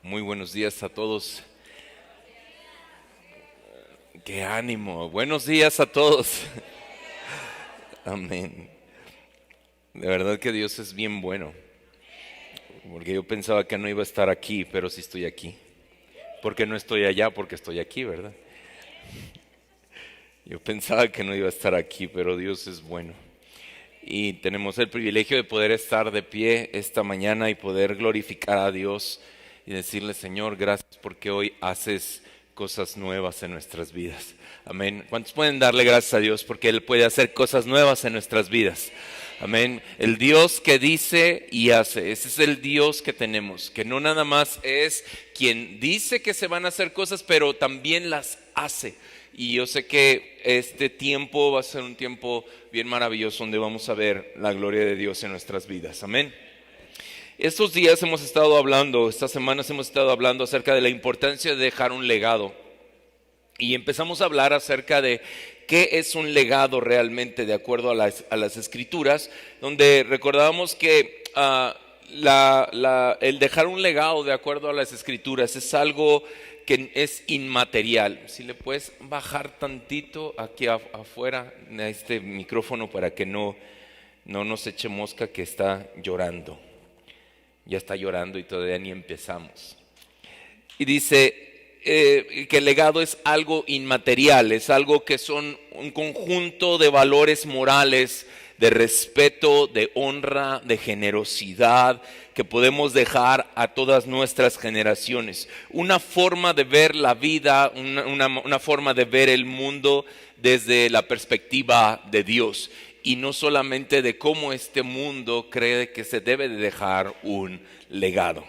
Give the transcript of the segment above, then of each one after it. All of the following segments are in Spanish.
Muy buenos días a todos. ¡Qué ánimo! Buenos días a todos. Amén. De verdad que Dios es bien bueno. Porque yo pensaba que no iba a estar aquí, pero sí estoy aquí. Porque no estoy allá, porque estoy aquí, ¿verdad? Yo pensaba que no iba a estar aquí, pero Dios es bueno. Y tenemos el privilegio de poder estar de pie esta mañana y poder glorificar a Dios y decirle: Señor, gracias porque hoy haces cosas nuevas en nuestras vidas. Amén. ¿Cuántos pueden darle gracias a Dios porque Él puede hacer cosas nuevas en nuestras vidas? Amén. El Dios que dice y hace, ese es el Dios que tenemos, que no nada más es quien dice que se van a hacer cosas, pero también las hace. Y yo sé que este tiempo va a ser un tiempo bien maravilloso donde vamos a ver la gloria de Dios en nuestras vidas. Amén. Estos días hemos estado hablando, estas semanas hemos estado hablando acerca de la importancia de dejar un legado. Y empezamos a hablar acerca de qué es un legado realmente de acuerdo a las Escrituras, donde recordábamos que el dejar un legado de acuerdo a las Escrituras es algo que es inmaterial. Si le puedes bajar tantito aquí afuera a este micrófono para que no nos eche mosca que está llorando. Ya está llorando y todavía ni empezamos. Y dice que el legado es algo inmaterial, es algo que son un conjunto de valores morales, de respeto, de honra, de generosidad, que podemos dejar a todas nuestras generaciones. Una forma de ver la vida, una forma de ver el mundo desde la perspectiva de Dios. Y no solamente de cómo este mundo cree que se debe de dejar un legado.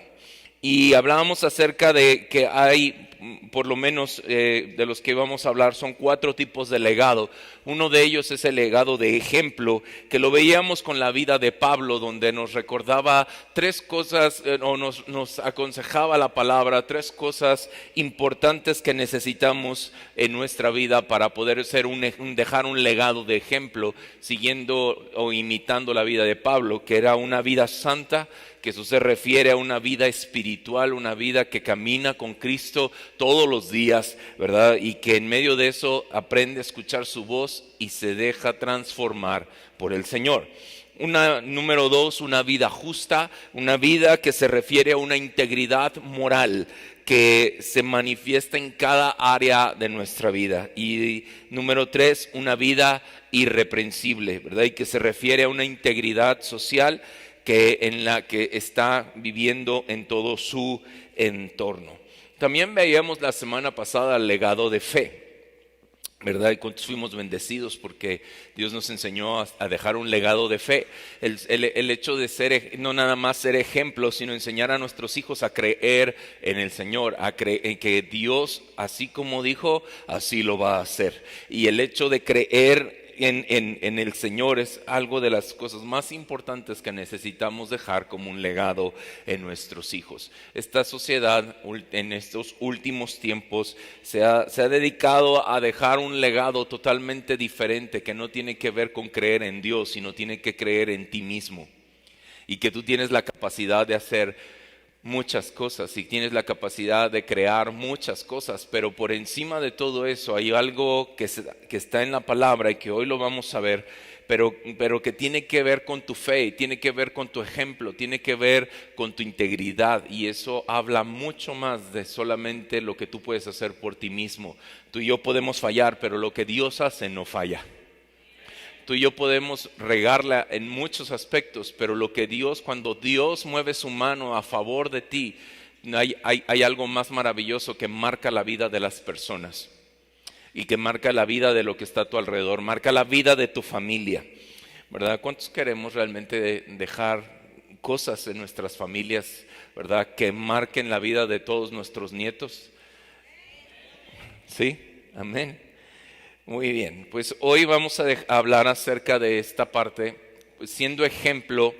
Y hablábamos acerca de que hay, por lo menos de los que vamos a hablar, son 4 tipos de legado. Uno de ellos es el legado de ejemplo, que lo veíamos con la vida de Pablo, donde nos recordaba 3 cosas, o nos aconsejaba la palabra, 3 cosas importantes que necesitamos en nuestra vida para poder ser dejar un legado de ejemplo, siguiendo o imitando la vida de Pablo, que era una vida santa, que eso se refiere a una vida espiritual, una vida que camina con Cristo todos los días, ¿verdad? Y que en medio de eso aprende a escuchar su voz y se deja transformar por el Señor. Número 2, una vida justa, una vida que se refiere a una integridad moral que se manifiesta en cada área de nuestra vida. Y número 3, una vida irreprensible, ¿verdad? Y que se refiere a una integridad social en la que está viviendo en todo su entorno. También veíamos la semana pasada el legado de fe, ¿verdad? Y cuántos fuimos bendecidos porque Dios nos enseñó a dejar un legado de fe. El hecho de ser, no nada más ser ejemplo, sino enseñar a nuestros hijos a creer en el Señor, en que Dios, así como dijo, así lo va a hacer. Y el hecho de creer en el Señor es algo de las cosas más importantes que necesitamos dejar como un legado en nuestros hijos. Esta sociedad en estos últimos tiempos se ha dedicado a dejar un legado totalmente diferente, que no tiene que ver con creer en Dios, sino tiene que creer en ti mismo, y que tú tienes la capacidad de hacer muchas cosas y tienes la capacidad de crear muchas cosas, pero por encima de todo eso hay algo que está en la palabra y que hoy lo vamos a ver, pero que tiene que ver con tu fe, tiene que ver con tu ejemplo, tiene que ver con tu integridad, y eso habla mucho más de solamente lo que tú puedes hacer por ti mismo. Tú y yo podemos fallar, pero lo que Dios hace no falla. Tú y yo podemos regarla en muchos aspectos, pero cuando Dios mueve su mano a favor de ti, hay algo más maravilloso que marca la vida de las personas y que marca la vida de lo que está a tu alrededor, marca la vida de tu familia, ¿verdad? ¿Cuántos queremos realmente dejar cosas en nuestras familias, ¿verdad? Que marquen la vida de todos nuestros nietos. ¿Sí? Amén. Muy bien, pues hoy vamos a hablar acerca de esta parte, pues siendo ejemplo,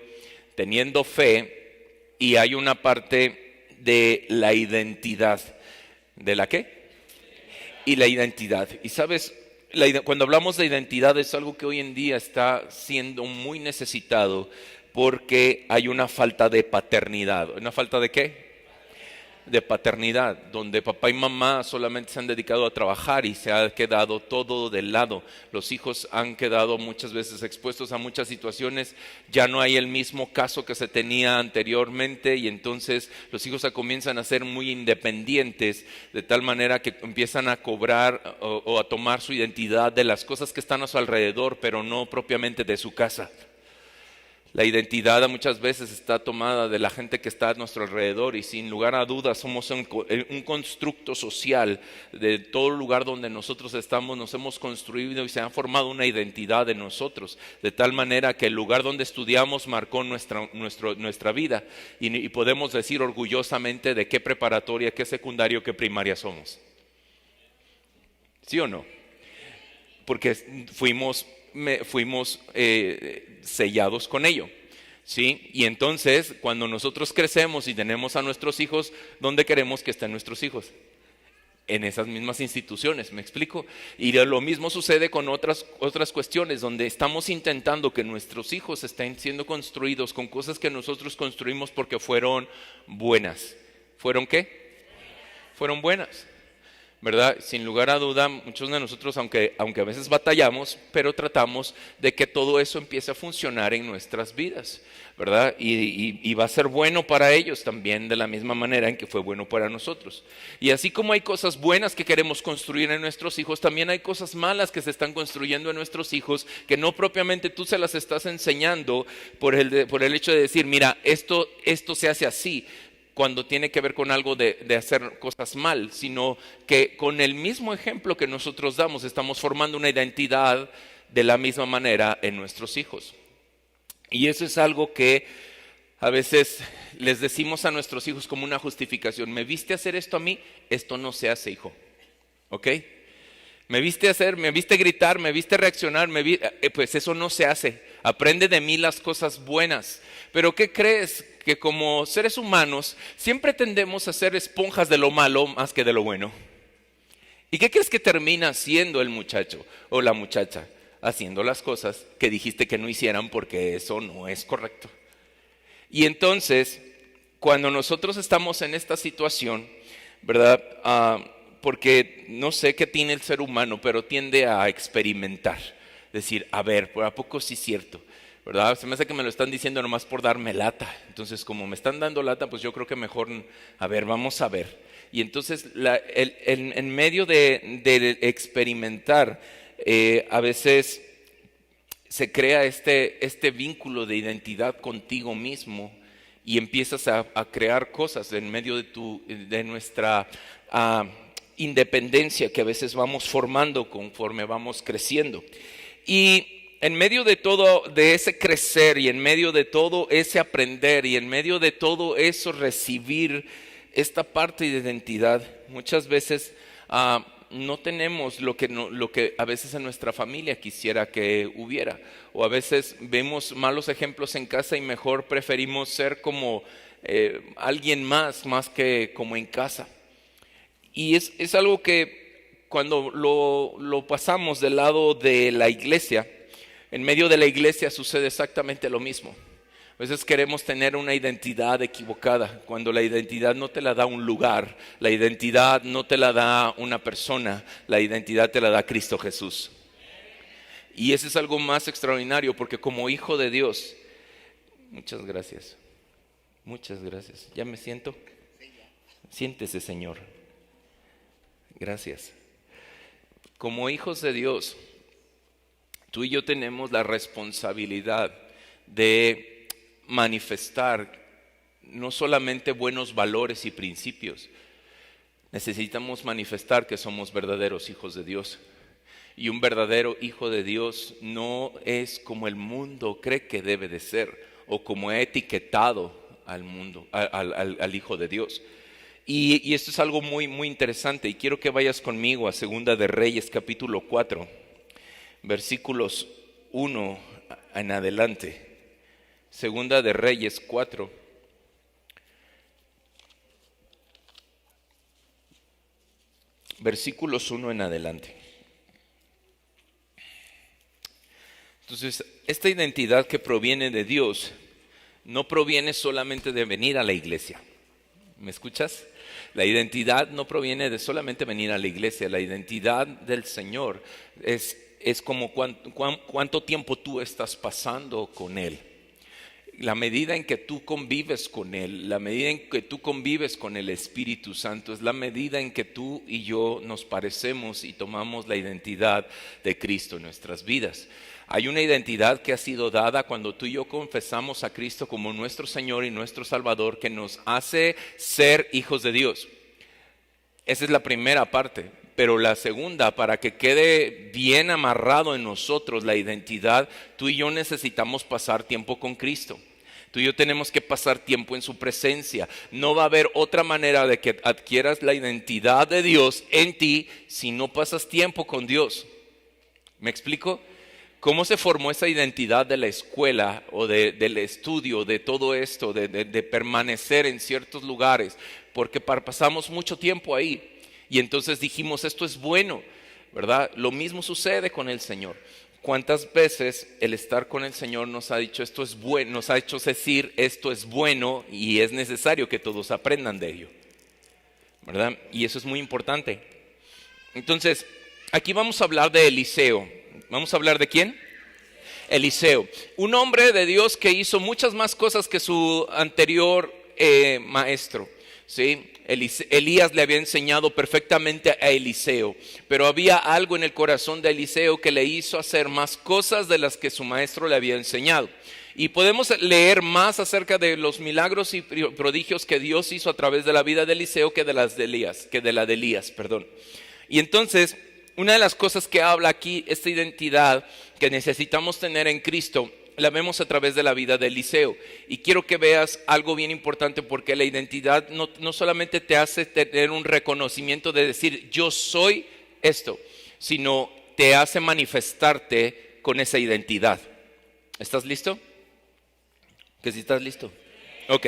teniendo fe, y hay una parte de la identidad. ¿De la qué? Y la identidad. Y sabes, cuando hablamos de identidad es algo que hoy en día está siendo muy necesitado porque hay una falta de paternidad. ¿Una falta de qué? de paternidad, donde papá y mamá solamente se han dedicado a trabajar y se ha quedado todo de lado. Los hijos han quedado muchas veces expuestos a muchas situaciones, ya no hay el mismo caso que se tenía anteriormente y entonces los hijos comienzan a ser muy independientes, de tal manera que empiezan a cobrar o a tomar su identidad de las cosas que están a su alrededor, pero no propiamente de su casa. La identidad muchas veces está tomada de la gente que está a nuestro alrededor y sin lugar a dudas somos un constructo social de todo lugar donde nosotros estamos, nos hemos construido y se ha formado una identidad de nosotros, de tal manera que el lugar donde estudiamos marcó nuestra vida y podemos decir orgullosamente de qué preparatoria, qué secundario, qué primaria somos. ¿Sí o no? Porque fuimos sellados con ello, ¿sí? Y entonces cuando nosotros crecemos y tenemos a nuestros hijos, ¿dónde queremos que estén nuestros hijos? En esas mismas instituciones, ¿me explico? Y lo mismo sucede con otras cuestiones donde estamos intentando que nuestros hijos estén siendo construidos con cosas que nosotros construimos porque fueron buenas. ¿Fueron qué? Fueron buenas, ¿verdad? Sin lugar a duda, muchos de nosotros, aunque a veces batallamos, pero tratamos de que todo eso empiece a funcionar en nuestras vidas, ¿verdad? Y va a ser bueno para ellos también de la misma manera en que fue bueno para nosotros. Y así como hay cosas buenas que queremos construir en nuestros hijos, también hay cosas malas que se están construyendo en nuestros hijos que no propiamente tú se las estás enseñando por el hecho de decir, mira, esto se hace así, cuando tiene que ver con algo de hacer cosas mal, sino que con el mismo ejemplo que nosotros damos, estamos formando una identidad de la misma manera en nuestros hijos. Y eso es algo que a veces les decimos a nuestros hijos como una justificación. ¿Me viste hacer esto a mí? Esto no se hace, hijo. ¿Ok? Me viste gritar, me viste reaccionar, pues eso no se hace. Aprende de mí las cosas buenas. Pero ¿qué crees? Que como seres humanos siempre tendemos a ser esponjas de lo malo más que de lo bueno. ¿Y qué crees que termina haciendo el muchacho o la muchacha? Haciendo las cosas que dijiste que no hicieran porque eso no es correcto. Y entonces, cuando nosotros estamos en esta situación, ¿verdad? Porque no sé qué tiene el ser humano, pero tiende a experimentar. Decir, a ver, ¿a poco sí es cierto? ¿Verdad? Se me hace que me lo están diciendo nomás por darme lata. Entonces, como me están dando lata, pues yo creo que mejor, a ver, vamos a ver. Y entonces, en medio de experimentar, a veces se crea este vínculo de identidad contigo mismo y empiezas a crear cosas en medio de nuestra independencia que a veces vamos formando conforme vamos creciendo. Y en medio de todo, de ese crecer y en medio de todo ese aprender y en medio de todo eso recibir esta parte de identidad, muchas veces no tenemos lo que a veces en nuestra familia quisiera que hubiera, o a veces vemos malos ejemplos en casa y mejor preferimos ser como alguien más que como en casa. Y es algo que cuando lo pasamos del lado de la iglesia, en medio de la iglesia sucede exactamente lo mismo. A veces queremos tener una identidad equivocada, cuando la identidad no te la da un lugar, la identidad no te la da una persona, la identidad te la da Cristo Jesús. Y eso es algo más extraordinario, porque como hijo de Dios, muchas gracias, ya me siento, siéntese Señor, gracias. Como hijos de Dios, tú y yo tenemos la responsabilidad de manifestar no solamente buenos valores y principios, necesitamos manifestar que somos verdaderos hijos de Dios. Y un verdadero hijo de Dios no es como el mundo cree que debe de ser o como ha etiquetado al mundo, al hijo de Dios. Y esto es algo muy, muy interesante y quiero que vayas conmigo a Segunda de Reyes capítulo 4, versículos 1 en adelante. Segunda de Reyes 4. Versículos 1 en adelante. Entonces, esta identidad que proviene de Dios no proviene solamente de venir a la iglesia. ¿Me escuchas? La identidad no proviene de solamente venir a la iglesia. La identidad del Señor es como cuánto tiempo tú estás pasando con Él. La medida en que tú convives con Él, la medida en que tú convives con el Espíritu Santo, es la medida en que tú y yo nos parecemos y tomamos la identidad de Cristo en nuestras vidas. Hay una identidad que ha sido dada cuando tú y yo confesamos a Cristo como nuestro Señor y nuestro Salvador, que nos hace ser hijos de Dios. Esa es la primera parte. Pero la segunda, para que quede bien amarrado en nosotros la identidad, tú y yo necesitamos pasar tiempo con Cristo. Tú y yo tenemos que pasar tiempo en su presencia. No va a haber otra manera de que adquieras la identidad de Dios en ti si no pasas tiempo con Dios. ¿Me explico? ¿Cómo se formó esa identidad de la escuela o del estudio, de todo esto, de permanecer en ciertos lugares? Porque pasamos mucho tiempo ahí. Y entonces dijimos, esto es bueno, ¿verdad? Lo mismo sucede con el Señor. ¿Cuántas veces el estar con el Señor nos ha dicho esto es bueno, nos ha hecho decir esto es bueno y es necesario que todos aprendan de ello, ¿verdad? Y eso es muy importante. Entonces, aquí vamos a hablar de Eliseo. ¿Vamos a hablar de quién? Eliseo, un hombre de Dios que hizo muchas más cosas que su anterior maestro, ¿sí? Elías le había enseñado perfectamente a Eliseo, pero había algo en el corazón de Eliseo que le hizo hacer más cosas de las que su maestro le había enseñado. Y podemos leer más acerca de los milagros y prodigios que Dios hizo a través de la vida de Eliseo que de la de Elías. Y entonces, una de las cosas que habla aquí, esta identidad que necesitamos tener en Cristo, la vemos a través de la vida de Eliseo. Y quiero que veas algo bien importante, porque la identidad no solamente te hace tener un reconocimiento de decir yo soy esto, sino te hace manifestarte con esa identidad. ¿Estás listo? ¿Que si estás listo? Ok.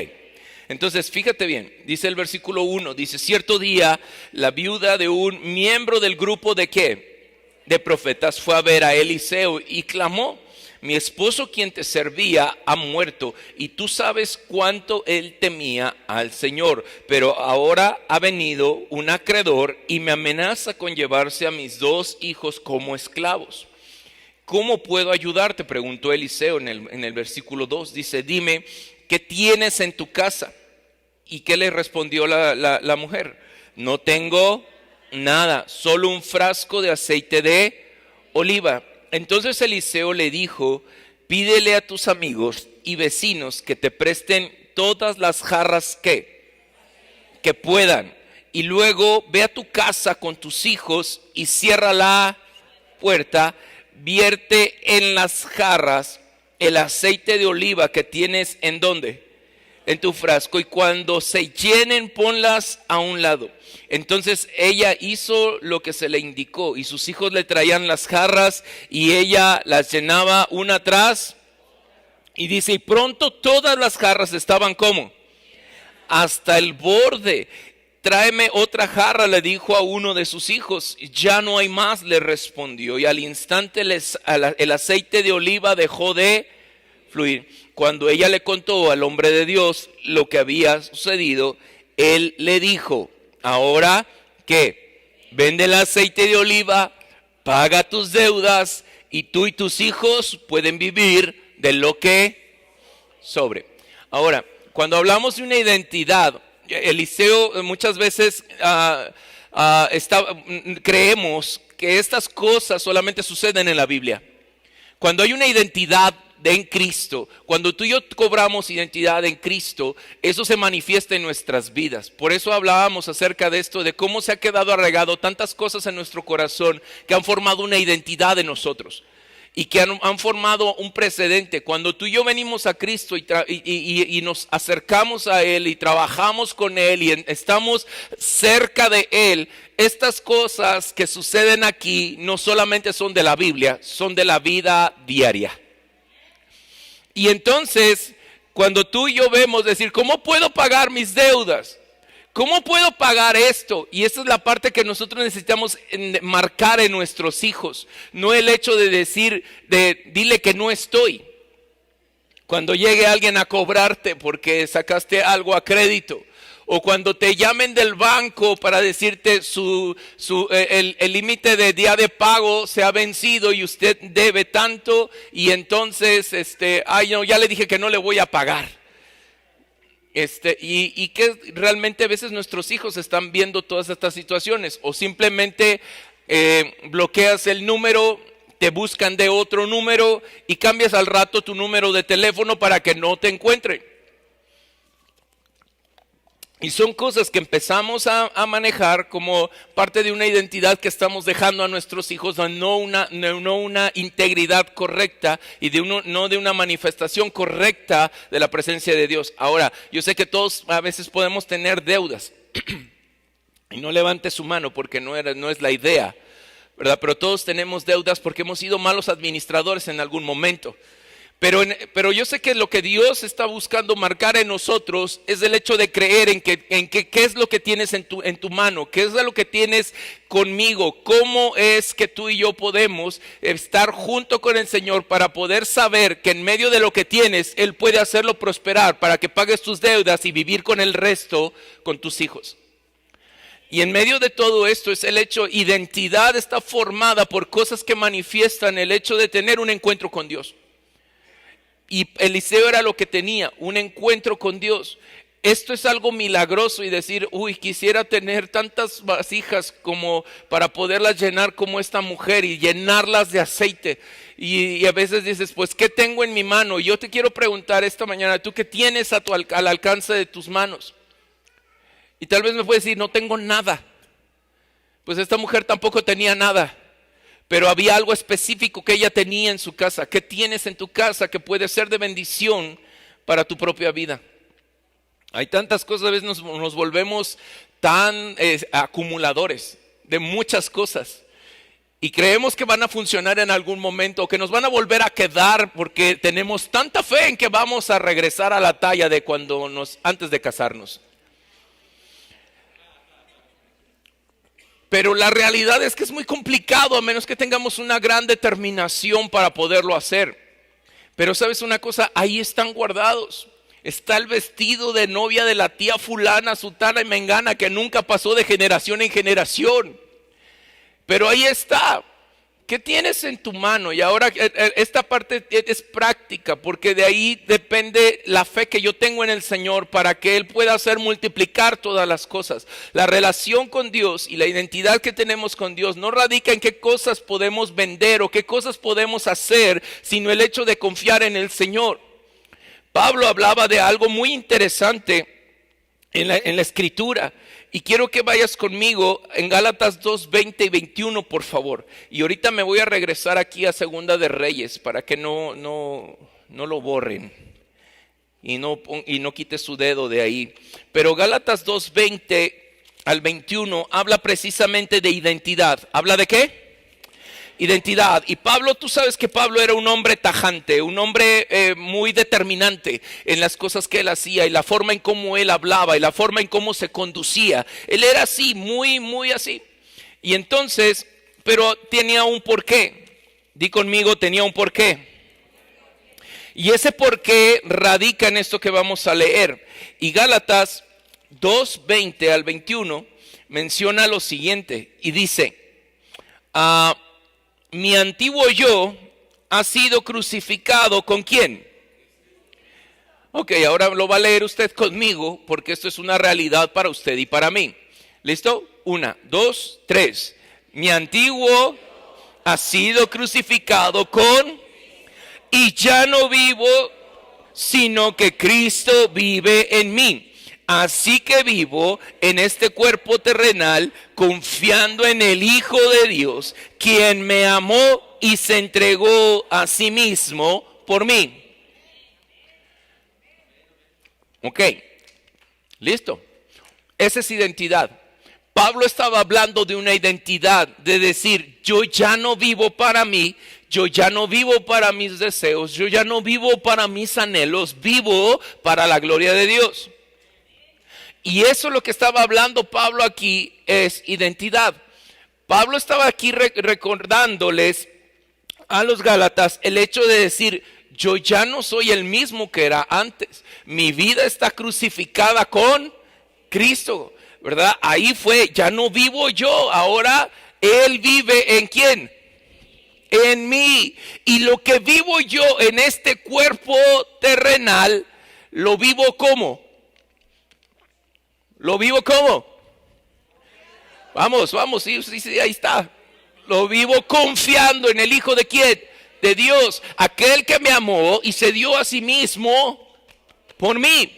Entonces fíjate bien, dice el versículo 1, dice: cierto día la viuda de un miembro del grupo de ¿qué? De profetas fue a ver a Eliseo y clamó: mi esposo, quien te servía, ha muerto, y tú sabes cuánto él temía al Señor. Pero ahora ha venido un acreedor y me amenaza con llevarse a mis 2 hijos como esclavos. ¿Cómo puedo ayudarte?, preguntó Eliseo en el versículo 2. Dice: dime, ¿qué tienes en tu casa? ¿Y qué le respondió la mujer? No tengo nada, solo un frasco de aceite de oliva. Entonces Eliseo le dijo: pídele a tus amigos y vecinos que te presten todas las jarras que puedan, y luego ve a tu casa con tus hijos y cierra la puerta, vierte en las jarras el aceite de oliva que tienes ¿en dónde? En tu frasco, y cuando se llenen ponlas a un lado. Entonces ella hizo lo que se le indicó, y sus hijos le traían las jarras y ella las llenaba una tras. Y dice: y pronto todas las jarras estaban ¿cómo? Hasta el borde. Tráeme otra jarra, le dijo a uno de sus hijos. Ya no hay más, le respondió, y al instante el aceite de oliva dejó de fluir. Cuando ella le contó al hombre de Dios lo que había sucedido, él le dijo: ahora, ¿qué? Vende el aceite de oliva, paga tus deudas, y tú y tus hijos pueden vivir de lo que sobre. Ahora, cuando hablamos de una identidad, Eliseo muchas veces creemos que estas cosas solamente suceden en la Biblia. Cuando hay una identidad en Cristo, cuando tú y yo cobramos identidad en Cristo, eso se manifiesta en nuestras vidas. Por eso hablábamos acerca de esto, de cómo se ha quedado arraigado tantas cosas en nuestro corazón que han formado una identidad en nosotros y que han formado un precedente. Cuando tú y yo venimos a Cristo y nos acercamos a Él y trabajamos con Él y estamos cerca de Él, estas cosas que suceden aquí no solamente son de la Biblia, son de la vida diaria. Y entonces, cuando tú y yo vemos decir: ¿cómo puedo pagar mis deudas? ¿Cómo puedo pagar esto? Y esa es la parte que nosotros necesitamos marcar en nuestros hijos. No el hecho de decir, dile que no estoy. Cuando llegue alguien a cobrarte porque sacaste algo a crédito, o cuando te llamen del banco para decirte el límite de día de pago se ha vencido y usted debe tanto, y entonces, ay no, ya le dije que no le voy a pagar. Y que realmente a veces nuestros hijos están viendo todas estas situaciones, o simplemente bloqueas el número, te buscan de otro número y cambias al rato tu número de teléfono para que no te encuentren. Y son cosas que empezamos a manejar como parte de una identidad que estamos dejando a nuestros hijos, no una integridad correcta y no de una manifestación correcta de la presencia de Dios. Ahora, yo sé que todos a veces podemos tener deudas. Y no levante su mano porque no es la idea, ¿verdad? Pero todos tenemos deudas porque hemos sido malos administradores en algún momento. Pero yo sé que lo que Dios está buscando marcar en nosotros es el hecho de creer en qué es lo que tienes en tu mano, qué es lo que tienes conmigo, cómo es que tú y yo podemos estar junto con el Señor para poder saber que en medio de lo que tienes, Él puede hacerlo prosperar para que pagues tus deudas y vivir con el resto con tus hijos. Y en medio de todo esto es el hecho, identidad está formada por cosas que manifiestan el hecho de tener un encuentro con Dios. Y Eliseo era lo que tenía, un encuentro con Dios. Esto es algo milagroso y decir, quisiera tener tantas vasijas como para poderlas llenar como esta mujer y llenarlas de aceite. Y a veces dices, pues, ¿qué tengo en mi mano? Yo te quiero preguntar esta mañana, ¿tú qué tienes al alcance de tus manos? Y tal vez me puedes decir, no tengo nada. Pues esta mujer tampoco tenía nada. Pero había algo específico que ella tenía en su casa. ¿Qué tienes en tu casa que puede ser de bendición para tu propia vida? Hay tantas cosas, a veces nos volvemos tan acumuladores de muchas cosas. Y creemos que van a funcionar en algún momento, o que nos van a volver a quedar porque tenemos tanta fe en que vamos a regresar a la talla de antes de casarnos. Pero la realidad es que es muy complicado a menos que tengamos una gran determinación para poderlo hacer. Pero ¿sabes una cosa? Ahí están guardados. Está el vestido de novia de la tía fulana, sutana y mengana que nunca pasó de generación en generación. Pero ahí está. ¿Qué tienes en tu mano? Y ahora esta parte es práctica, porque de ahí depende la fe que yo tengo en el Señor para que Él pueda hacer multiplicar todas las cosas. La relación con Dios y la identidad que tenemos con Dios no radica en qué cosas podemos vender o qué cosas podemos hacer, sino el hecho de confiar en el Señor. Pablo hablaba de algo muy interesante en la Escritura. Y quiero que vayas conmigo en Gálatas 2, 20 y 21, por favor. Y ahorita me voy a regresar aquí a Segunda de Reyes para que no lo borren y no quite su dedo de ahí. Pero Gálatas 2, 20 al 21 habla precisamente de identidad. ¿Habla de qué? Identidad. Y Pablo, tú sabes que Pablo era un hombre tajante, un hombre muy determinante en las cosas que él hacía y la forma en cómo él hablaba y la forma en cómo se conducía. Él era así, muy, muy así. Y entonces, pero tenía un porqué. Di conmigo, tenía un porqué. Y ese porqué radica en esto que vamos a leer. Y Gálatas 2, 20 al 21 menciona lo siguiente y dice, mi antiguo yo ha sido crucificado ¿con quién? Ok, ahora lo va a leer usted conmigo porque esto es una realidad para usted y para mí. ¿Listo? 1, 2, 3. Mi antiguo ha sido crucificado con, y ya no vivo, sino que Cristo vive en mí. Así que vivo en este cuerpo terrenal confiando en el Hijo de Dios, quien me amó y se entregó a sí mismo por mí. Ok, listo. Esa es identidad. Pablo estaba hablando de una identidad, de decir, yo ya no vivo para mí, yo ya no vivo para mis deseos, yo ya no vivo para mis anhelos, vivo para la gloria de Dios. Y eso es lo que estaba hablando Pablo aquí, es identidad. Pablo estaba aquí recordándoles a los Gálatas el hecho de decir, yo ya no soy el mismo que era antes. Mi vida está crucificada con Cristo, ¿verdad? Ahí fue, ya no vivo yo, ahora Él vive ¿en quién? En mí. Y lo que vivo yo en este cuerpo terrenal, lo vivo ¿cómo? ¿Lo vivo cómo? Vamos, sí, ahí está. Lo vivo confiando en el Hijo de ¿quién? De Dios, aquel que me amó y se dio a sí mismo por mí.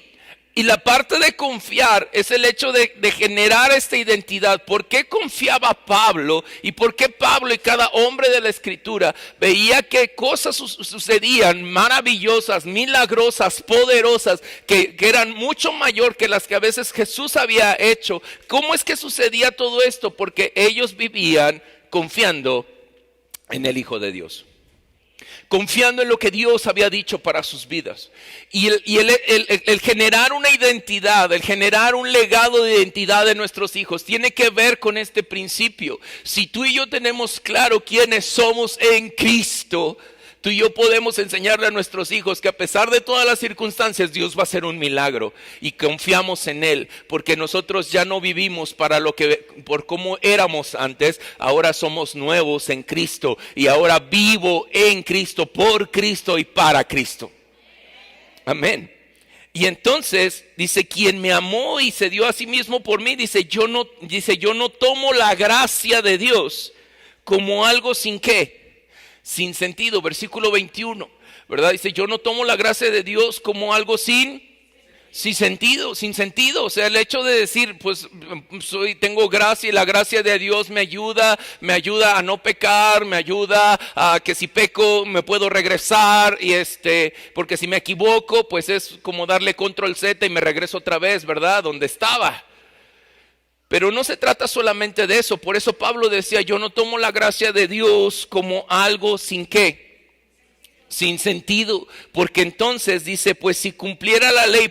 Y la parte de confiar es el hecho de generar esta identidad. ¿Por qué confiaba Pablo? ¿Y por qué Pablo y cada hombre de la Escritura veía que cosas sucedían maravillosas, milagrosas, poderosas, que eran mucho mayor que las que a veces Jesús había hecho? ¿Cómo es que sucedía todo esto? Porque ellos vivían confiando en el Hijo de Dios, confiando en lo que Dios había dicho para sus vidas. Y el generar una identidad, el generar un legado de identidad de nuestros hijos tiene que ver con este principio. Si tú y yo tenemos claro quiénes somos en Cristo, tú y yo podemos enseñarle a nuestros hijos que a pesar de todas las circunstancias, Dios va a hacer un milagro, y confiamos en Él, porque nosotros ya no vivimos por cómo éramos antes. Ahora somos nuevos en Cristo, y ahora vivo en Cristo, por Cristo y para Cristo. Amén. Y entonces dice, quien me amó y se dio a sí mismo por mí, dice, yo no tomo la gracia de Dios como algo sin qué, sin sentido. Versículo 21, ¿verdad? Dice, yo no tomo la gracia de Dios como algo sin sentido. O sea, el hecho de decir, pues tengo gracia y la gracia de Dios me ayuda a no pecar, me ayuda a que si peco me puedo regresar, y porque si me equivoco, pues es como darle control Z y me regreso otra vez, ¿verdad? Donde estaba. Pero no se trata solamente de eso. Por eso Pablo decía, yo no tomo la gracia de Dios como algo sin qué, sin sentido. Porque entonces dice, pues si cumplir la ley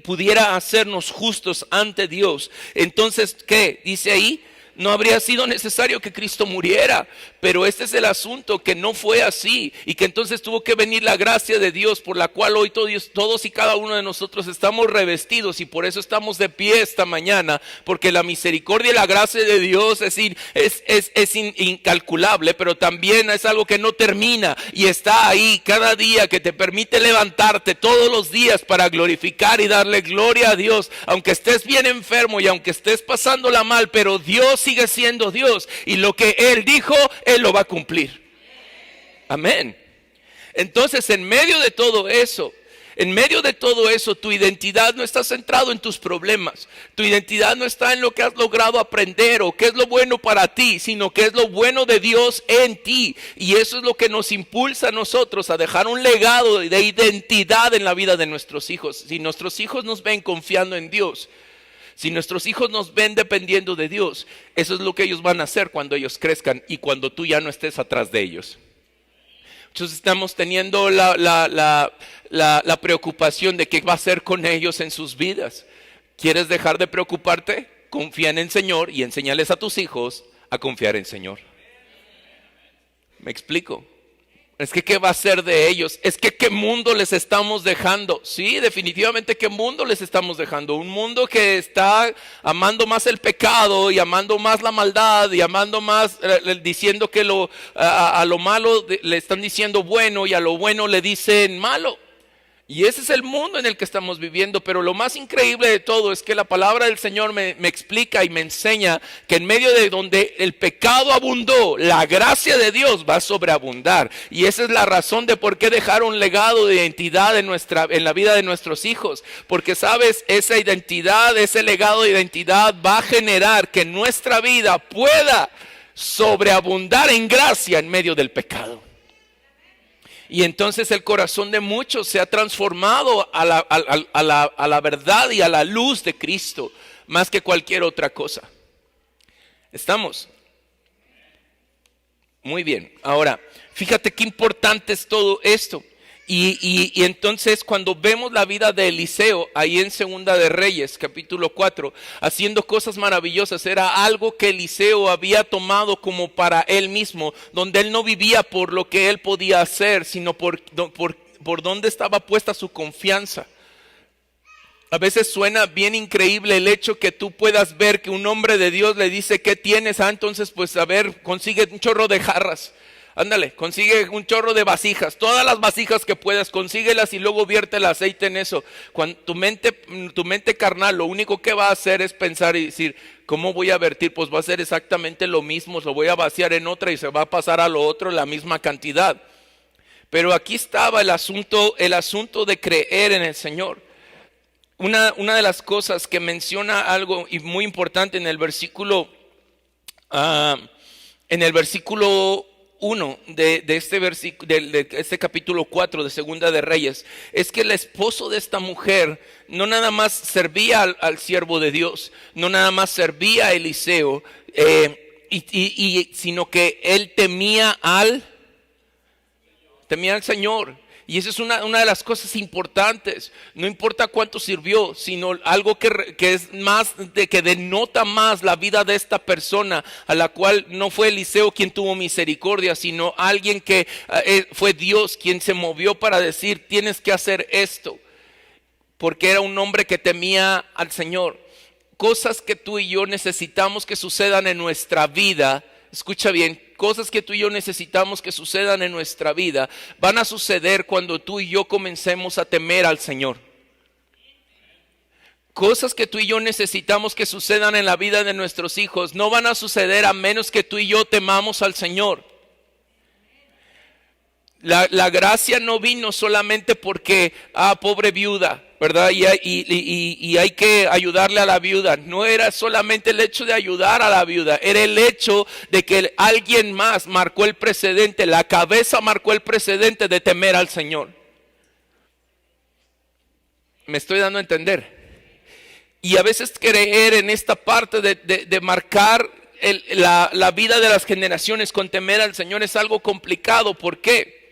pudiera hacernos justos ante Dios, entonces ¿qué? Dice ahí, no habría sido necesario que Cristo muriera. Pero este es el asunto, que no fue así, y que entonces tuvo que venir la gracia de Dios, por la cual hoy todos y cada uno de nosotros estamos revestidos, y por eso estamos de pie esta mañana, porque la misericordia y la gracia de Dios es incalculable, pero también es algo que no termina, y está ahí cada día, que te permite levantarte todos los días para glorificar y darle gloria a Dios, aunque estés bien enfermo y aunque estés pasándola mal, pero Dios sigue siendo Dios, y lo que Él dijo, Él lo va a cumplir. Amén. Entonces, en medio de todo eso, tu identidad no está centrado en tus problemas. Tu identidad no está en lo que has logrado aprender o qué es lo bueno para ti, sino que es lo bueno de Dios en ti. Y eso es lo que nos impulsa a nosotros a dejar un legado de identidad en la vida de nuestros hijos. Si nuestros hijos nos ven confiando en Dios, si nuestros hijos nos ven dependiendo de Dios, eso es lo que ellos van a hacer cuando ellos crezcan y cuando tú ya no estés atrás de ellos. Entonces estamos teniendo la preocupación de qué va a hacer con ellos en sus vidas. ¿Quieres dejar de preocuparte? Confía en el Señor y enséñales a tus hijos a confiar en el Señor. ¿Me explico? Es que ¿qué va a ser de ellos? Es que ¿qué mundo les estamos dejando? Sí, definitivamente ¿qué mundo les estamos dejando? Un mundo que está amando más el pecado y amando más la maldad y amando más, diciendo que a lo malo le están diciendo bueno y a lo bueno le dicen malo. Y ese es el mundo en el que estamos viviendo. Pero lo más increíble de todo es que la palabra del Señor me explica y me enseña que en medio de donde el pecado abundó, la gracia de Dios va a sobreabundar. Y esa es la razón de por qué dejar un legado de identidad en la vida de nuestros hijos. Porque sabes, esa identidad, ese legado de identidad va a generar que nuestra vida pueda sobreabundar en gracia en medio del pecado. Y entonces el corazón de muchos se ha transformado a la verdad y a la luz de Cristo, más que cualquier otra cosa. ¿Estamos? Muy bien. Ahora, fíjate qué importante es todo esto. Y entonces cuando vemos la vida de Eliseo ahí en Segunda de Reyes capítulo 4, haciendo cosas maravillosas, era algo que Eliseo había tomado como para él mismo, donde él no vivía por lo que él podía hacer, sino por donde estaba puesta su confianza. A veces suena bien increíble el hecho que tú puedas ver que un hombre de Dios le dice, ¿qué tienes? Entonces pues a ver, consigue un chorro de jarras. Ándale, consigue un chorro de vasijas, todas las vasijas que puedas, consíguelas y luego vierte el aceite en eso. Cuando tu mente carnal lo único que va a hacer es pensar y decir, ¿cómo voy a vertir? Pues va a ser exactamente lo mismo, lo voy a vaciar en otra y se va a pasar a lo otro la misma cantidad. Pero aquí estaba el asunto de creer en el Señor. Una de las cosas que menciona algo y muy importante en el versículo 1 de este capítulo 4 de Segunda de Reyes, es que el esposo de esta mujer no nada más servía al siervo de Dios, no nada más servía a Eliseo, sino que él temía al Señor. Y esa es una de las cosas importantes. No importa cuánto sirvió, sino algo que es más, que denota más la vida de esta persona, a la cual no fue Eliseo quien tuvo misericordia, sino alguien que fue Dios quien se movió para decir, tienes que hacer esto, porque era un hombre que temía al Señor. Cosas que tú y yo necesitamos que sucedan en nuestra vida. Escucha bien, cosas que tú y yo necesitamos que sucedan en nuestra vida van a suceder cuando tú y yo comencemos a temer al Señor. Cosas que tú y yo necesitamos que sucedan en la vida de nuestros hijos no van a suceder a menos que tú y yo temamos al Señor. La gracia no vino solamente porque, pobre viuda, ¿verdad? Y hay que ayudarle a la viuda. No era solamente el hecho de ayudar a la viuda, era el hecho de que alguien más marcó el precedente, la cabeza marcó el precedente de temer al Señor. ¿Me estoy dando a entender? Y a veces creer en esta parte de marcar la vida de las generaciones con temer al Señor es algo complicado. ¿Por qué?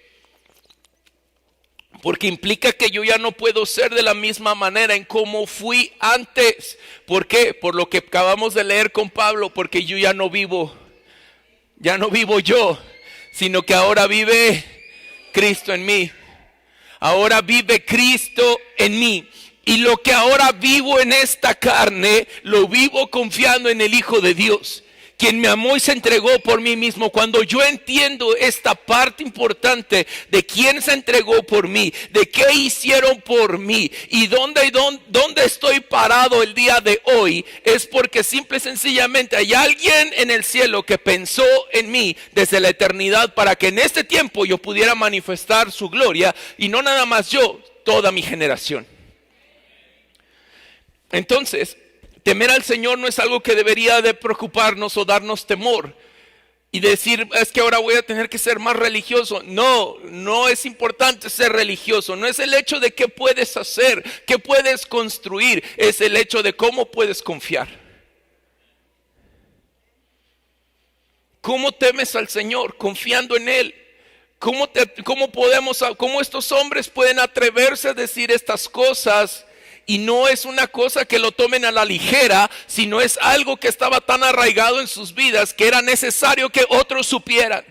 Porque implica que yo ya no puedo ser de la misma manera en como fui antes. ¿Por qué? Por lo que acabamos de leer con Pablo, porque yo ya no vivo yo, sino que ahora vive Cristo en mí. Ahora vive Cristo en mí. Y lo que ahora vivo en esta carne, lo vivo confiando en el Hijo de Dios, quien me amó y se entregó por mí mismo. Cuando yo entiendo esta parte importante de quién se entregó por mí, de qué hicieron por mí y dónde estoy parado el día de hoy, es porque simple y sencillamente hay alguien en el cielo que pensó en mí desde la eternidad para que en este tiempo yo pudiera manifestar su gloria, y no nada más yo, toda mi generación. Entonces, temer al Señor no es algo que debería de preocuparnos o darnos temor y decir, es que ahora voy a tener que ser más religioso. No es importante ser religioso. No es el hecho de qué puedes hacer, qué puedes construir. Es el hecho de cómo puedes confiar. ¿Cómo temes al Señor? Confiando en Él. ¿Cómo estos hombres pueden atreverse a decir estas cosas? Y no es una cosa que lo tomen a la ligera, sino es algo que estaba tan arraigado en sus vidas que era necesario que otros supieran.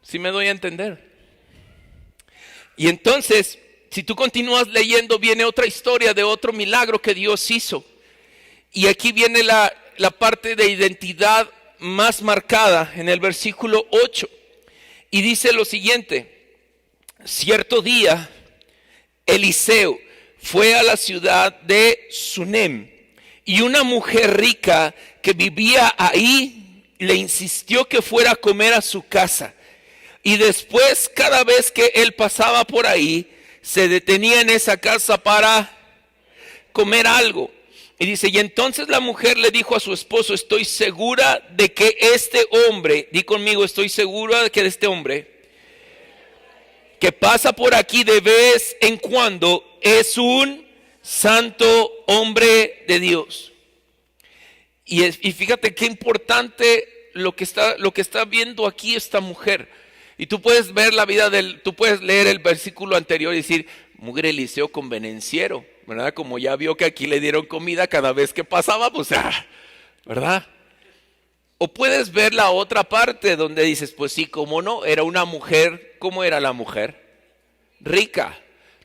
¿Sí me doy a entender? Y entonces, si tú continúas leyendo, viene otra historia de otro milagro que Dios hizo. Y aquí viene la parte de identidad más marcada en el versículo 8. Y dice lo siguiente: cierto día Eliseo fue a la ciudad de Sunem, y una mujer rica que vivía ahí le insistió que fuera a comer a su casa. Y después, cada vez que él pasaba por ahí, se detenía en esa casa para comer algo. Y dice, y entonces la mujer le dijo a su esposo, estoy segura de que este hombre, di conmigo, estoy segura de que este hombre que pasa por aquí de vez en cuando es un santo hombre de Dios. Y fíjate qué importante lo que está viendo aquí esta mujer. Y tú puedes ver tú puedes leer el versículo anterior y decir, mugre Eliseo convenenciero, ¿verdad? Como ya vio que aquí le dieron comida cada vez que pasaba, pues, ¿verdad? O puedes ver la otra parte donde dices, pues sí, cómo no, era una mujer. ¿Cómo era la mujer? Rica.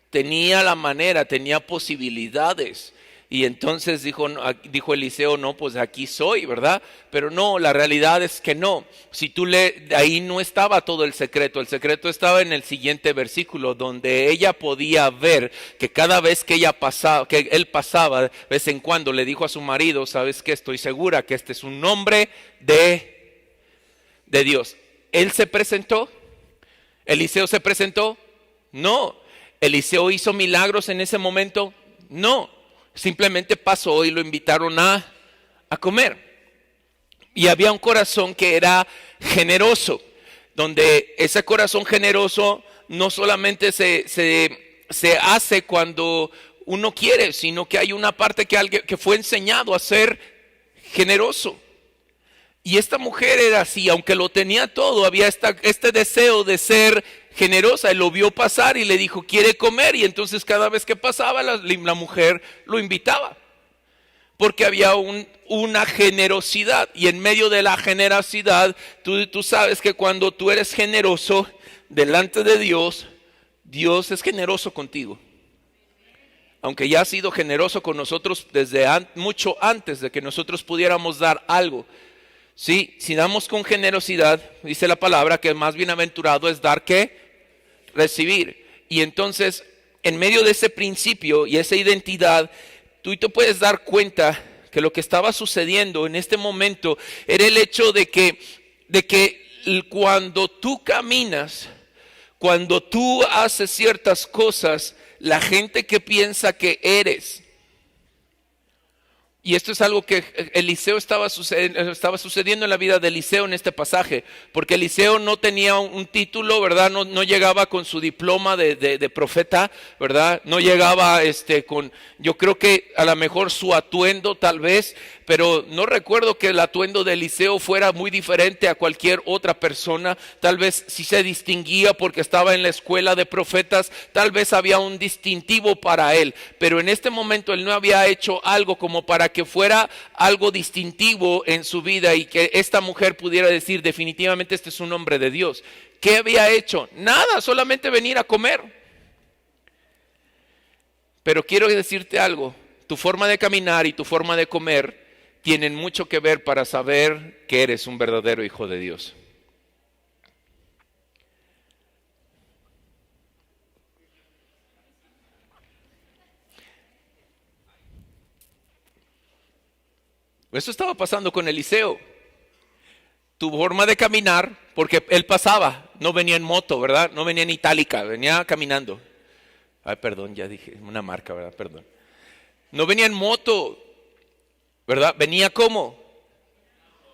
tenía la manera, tenía posibilidades. Y entonces dijo Eliseo, no, pues aquí soy, ¿verdad? Pero no, la realidad es que no. Si tú ahí no estaba todo el secreto estaba en el siguiente versículo, donde ella podía ver que cada vez que él pasaba, de vez en cuando le dijo a su marido, ¿sabes qué? Estoy segura que este es un hombre de Dios. ¿Él se presentó? ¿Eliseo se presentó? No. ¿Eliseo hizo milagros en ese momento? No. Simplemente pasó y lo invitaron a comer. Y había un corazón que era generoso, donde ese corazón generoso no solamente se hace cuando uno quiere, sino que hay una parte que fue enseñado a ser generoso. Y esta mujer era así, aunque lo tenía todo, había este deseo de ser generosa. Él lo vio pasar y le dijo, ¿quiere comer? Y entonces cada vez que pasaba la mujer lo invitaba. Porque había una generosidad. Y en medio de la generosidad, tú sabes que cuando tú eres generoso delante de Dios, Dios es generoso contigo. Aunque ya ha sido generoso con nosotros desde mucho antes de que nosotros pudiéramos dar algo. Sí, si damos con generosidad, dice la palabra que más bienaventurado es dar que recibir. Y entonces, en medio de ese principio y esa identidad, tú te puedes dar cuenta que lo que estaba sucediendo en este momento era el hecho de que cuando tú caminas, cuando tú haces ciertas cosas, la gente que piensa que eres. Y esto es algo que Eliseo estaba sucediendo en la vida de Eliseo en este pasaje, porque Eliseo no tenía un título, ¿verdad? No llegaba con su diploma de profeta, ¿verdad? No llegaba yo creo que a lo mejor su atuendo tal vez, pero no recuerdo que el atuendo de Eliseo fuera muy diferente a cualquier otra persona. Tal vez sí se distinguía porque estaba en la escuela de profetas, tal vez había un distintivo para él, pero en este momento él no había hecho algo como para que fuera algo distintivo en su vida y que esta mujer pudiera decir definitivamente este es un hombre de Dios. ¿Qué había hecho? Nada, solamente venir a comer. Pero quiero decirte algo, tu forma de caminar y tu forma de comer tienen mucho que ver para saber que eres un verdadero hijo de Dios. Eso estaba pasando con Eliseo. Tu forma de caminar, porque él pasaba, no venía en moto, ¿verdad? No venía en itálica, venía caminando. Ay, perdón, ya dije, una marca, ¿verdad? Perdón. No venía en moto, ¿verdad? Venía ¿cómo?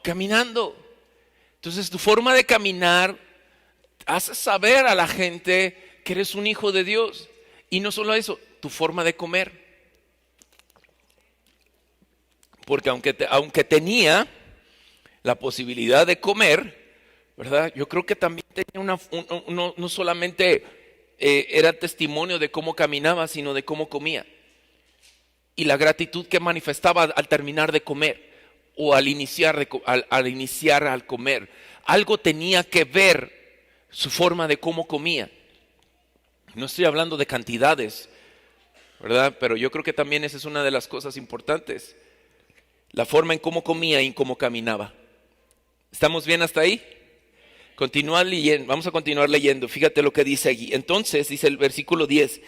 Caminando. Entonces tu forma de caminar hace saber a la gente que eres un hijo de Dios. Y no solo eso, tu forma de comer. Porque aunque tenía la posibilidad de comer, ¿verdad? Yo creo que también tenía no solamente era testimonio de cómo caminaba, sino de cómo comía. Y la gratitud que manifestaba al terminar de comer o al iniciar al comer. Algo tenía que ver su forma de cómo comía. No estoy hablando de cantidades, ¿verdad? Pero yo creo que también esa es una de las cosas importantes. La forma en cómo comía y en cómo caminaba. ¿Estamos bien hasta ahí? Continúa leyendo, vamos a continuar leyendo. Fíjate lo que dice allí. Entonces, dice el versículo 10,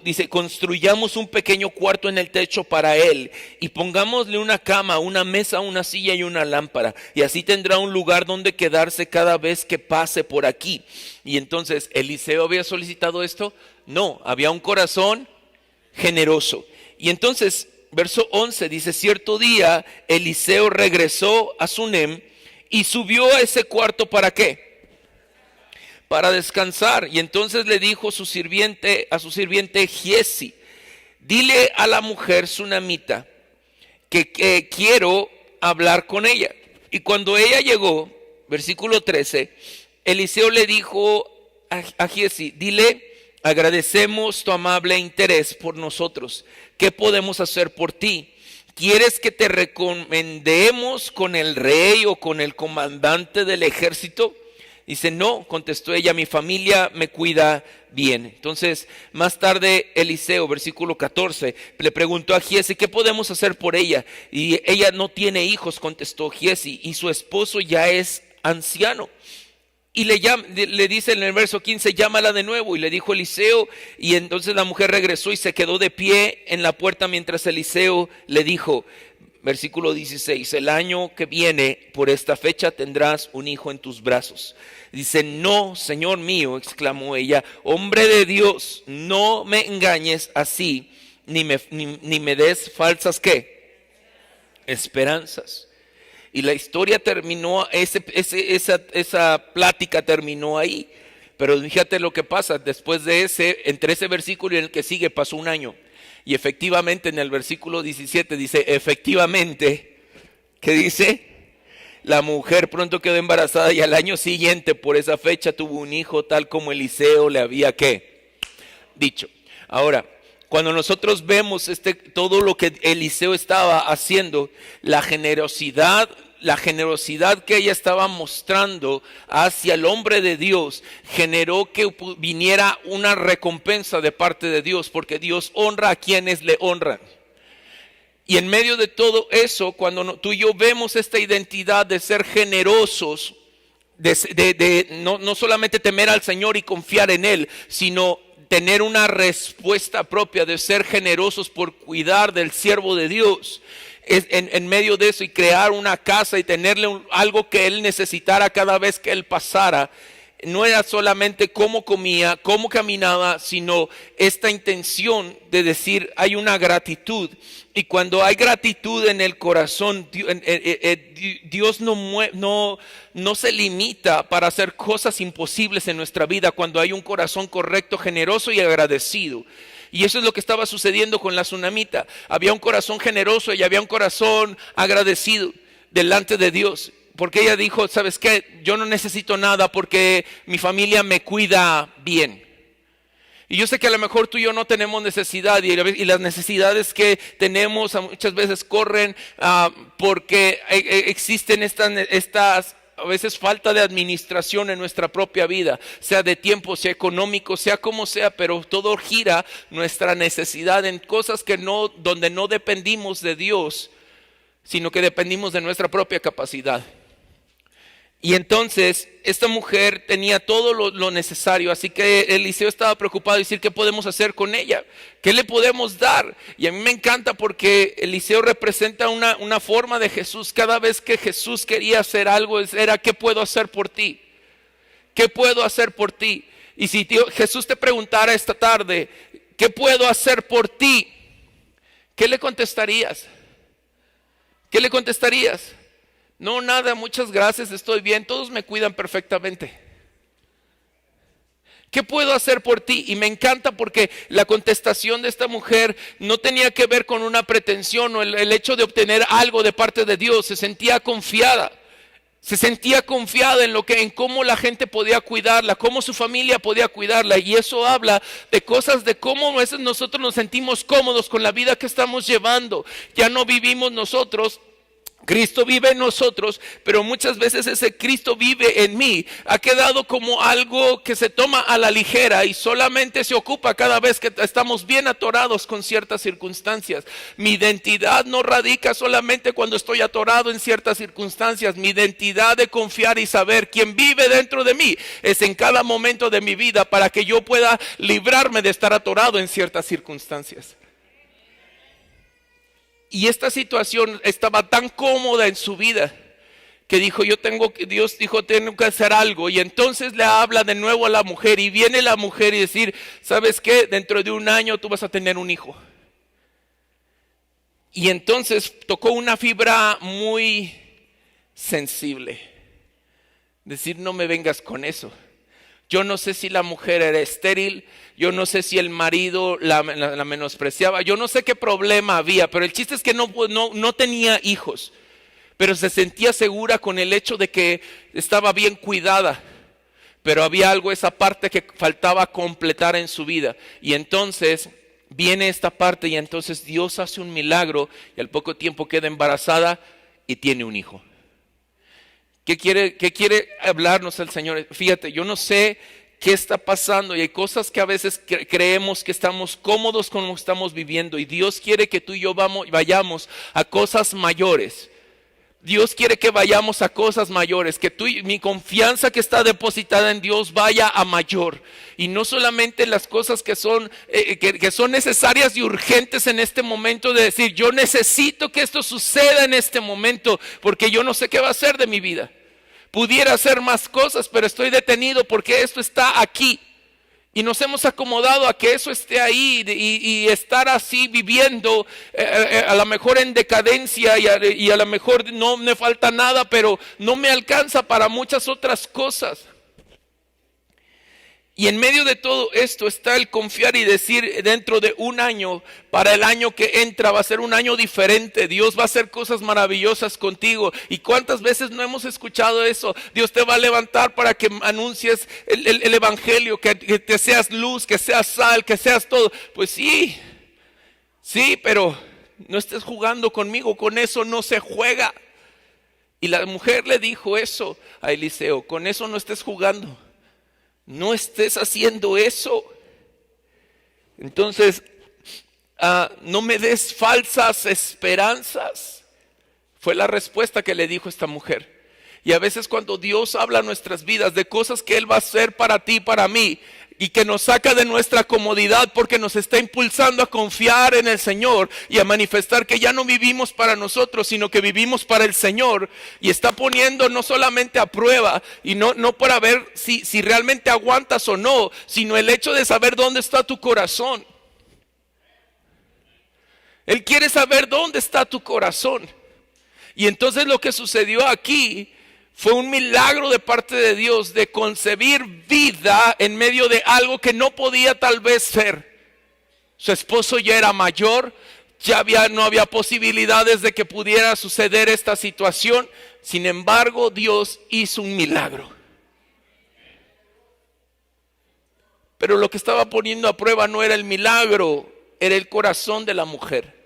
dice, construyamos un pequeño cuarto en el techo para él y pongámosle una cama, una mesa, una silla y una lámpara. Y así tendrá un lugar donde quedarse cada vez que pase por aquí. Y entonces, ¿Eliseo había solicitado esto? No, había un corazón generoso. Y entonces, verso 11 dice, cierto día Eliseo regresó a Sunem y subió a ese cuarto ¿para qué? Para descansar. Y entonces le dijo a su sirviente Giezi, dile a la mujer sunamita que quiero hablar con ella. Y cuando ella llegó, versículo 13, Eliseo le dijo a Giezi, dile, agradecemos tu amable interés por nosotros. ¿Qué podemos hacer por ti? ¿Quieres que te recomendemos con el rey o con el comandante del ejército? Dice, no, contestó ella, mi familia me cuida bien. Entonces, más tarde Eliseo, versículo 14, le preguntó a Giezi, ¿qué podemos hacer por ella? Y ella no tiene hijos, contestó Giezi, y su esposo ya es anciano. Y le dice en el verso 15, llámala de nuevo. Y le dijo Eliseo, y entonces la mujer regresó y se quedó de pie en la puerta mientras Eliseo le dijo, versículo 16, el año que viene por esta fecha tendrás un hijo en tus brazos. Dice, no, Señor mío, exclamó ella, hombre de Dios, no me engañes así, ni me des falsas, ¿qué? Esperanzas. Y la historia terminó, esa plática terminó ahí. Pero fíjate lo que pasa, después de entre ese versículo y el que sigue pasó un año. Y efectivamente en el versículo 17 dice, efectivamente, ¿qué dice? La mujer pronto quedó embarazada y al año siguiente por esa fecha tuvo un hijo tal como Eliseo le había, ¿qué? Dicho. Ahora, cuando nosotros vemos todo lo que Eliseo estaba haciendo, la generosidad que ella estaba mostrando hacia el hombre de Dios generó que viniera una recompensa de parte de Dios, porque Dios honra a quienes le honran. Y en medio de todo eso, cuando tú y yo vemos esta identidad de ser generosos, no solamente temer al Señor y confiar en Él, sino tener una respuesta propia de ser generosos por cuidar del siervo de Dios. En medio de eso y crear una casa y tenerle algo que él necesitara cada vez que él pasara, no era solamente cómo comía, cómo caminaba, sino esta intención de decir hay una gratitud. Y cuando hay gratitud en el corazón, Dios no se limita para hacer cosas imposibles en nuestra vida cuando hay un corazón correcto, generoso y agradecido. Y eso es lo que estaba sucediendo con la tsunamita. Había un corazón generoso y había un corazón agradecido delante de Dios. Porque ella dijo, ¿sabes qué? Yo no necesito nada porque mi familia me cuida bien. Y yo sé que a lo mejor tú y yo no tenemos necesidad y las necesidades que tenemos muchas veces corren porque existen estas a veces falta de administración en nuestra propia vida, sea de tiempo, sea económico, sea como sea, pero todo gira nuestra necesidad en cosas donde no dependimos de Dios, sino que dependimos de nuestra propia capacidad. Y entonces esta mujer tenía todo lo necesario, así que Eliseo estaba preocupado de decir, ¿qué podemos hacer con ella? ¿Qué le podemos dar? Y a mí me encanta porque Eliseo representa una forma de Jesús. Cada vez que Jesús quería hacer algo, era, ¿qué puedo hacer por ti? ¿Qué puedo hacer por ti? Y si Jesús te preguntara esta tarde, ¿qué puedo hacer por ti? ¿Qué le contestarías? ¿Qué le contestarías? No, nada, muchas gracias, estoy bien, todos me cuidan perfectamente. ¿Qué puedo hacer por ti? Y me encanta porque la contestación de esta mujer no tenía que ver con una pretensión o el hecho de obtener algo de parte de Dios. Se sentía confiada. Se sentía confiada en cómo la gente podía cuidarla, cómo su familia podía cuidarla. Y eso habla de cosas de cómo a veces nosotros nos sentimos cómodos con la vida que estamos llevando. Ya no vivimos nosotros. Cristo vive en nosotros, pero muchas veces ese Cristo vive en mí ha quedado como algo que se toma a la ligera y solamente se ocupa cada vez que estamos bien atorados con ciertas circunstancias. Mi identidad no radica solamente cuando estoy atorado en ciertas circunstancias. Mi identidad de confiar y saber quién vive dentro de mí es en cada momento de mi vida para que yo pueda librarme de estar atorado en ciertas circunstancias. Y esta situación estaba tan cómoda en su vida que Dios dijo, tengo que hacer algo. Y entonces le habla de nuevo a la mujer y viene la mujer y decir, ¿sabes qué? Dentro de un año tú vas a tener un hijo. Y entonces tocó una fibra muy sensible. Decir, no me vengas con eso. Yo no sé si la mujer era estéril, yo no sé si el marido la menospreciaba, yo no sé qué problema había, pero el chiste es que no tenía hijos, pero se sentía segura con el hecho de que estaba bien cuidada, pero había algo, esa parte que faltaba completar en su vida. Y entonces viene esta parte y entonces Dios hace un milagro y al poco tiempo queda embarazada y tiene un hijo. ¿Qué quiere hablarnos el Señor? Fíjate, yo no sé qué está pasando y hay cosas que a veces creemos que estamos cómodos con lo que estamos viviendo y Dios quiere que tú y yo vayamos a cosas mayores. Dios quiere que vayamos a cosas mayores, que mi confianza que está depositada en Dios vaya a mayor. Y no solamente las cosas que son necesarias y urgentes en este momento de decir, yo necesito que esto suceda en este momento, porque yo no sé qué va a ser de mi vida. Pudiera hacer más cosas, pero estoy detenido porque esto está aquí. Y nos hemos acomodado a que eso esté ahí y estar así viviendo, a lo mejor en decadencia y a lo mejor no me falta nada, pero no me alcanza para muchas otras cosas. Y en medio de todo esto está el confiar y decir dentro de un año, para el año que entra va a ser un año diferente. Dios va a hacer cosas maravillosas contigo. ¿Y cuántas veces no hemos escuchado eso? Dios te va a levantar para que anuncies el evangelio, que te seas luz, que seas sal, que seas todo. Pues sí, pero no estés jugando conmigo, con eso no se juega. Y la mujer le dijo eso a Eliseo, con eso no estés jugando. No estés haciendo eso. Entonces, no me des falsas esperanzas. Fue la respuesta que le dijo esta mujer. Y a veces cuando Dios habla a nuestras vidas de cosas que Él va a hacer para ti y para mí, y que nos saca de nuestra comodidad porque nos está impulsando a confiar en el Señor y a manifestar que ya no vivimos para nosotros, sino que vivimos para el Señor, y está poniendo no solamente a prueba, y no para ver si realmente aguantas o no, sino el hecho de saber dónde está tu corazón. Él quiere saber dónde está tu corazón. Y entonces lo que sucedió aquí fue un milagro de parte de Dios de concebir vida en medio de algo que no podía tal vez ser. Su esposo ya era mayor, no había posibilidades de que pudiera suceder esta situación. Sin embargo, Dios hizo un milagro. Pero lo que estaba poniendo a prueba no era el milagro, era el corazón de la mujer.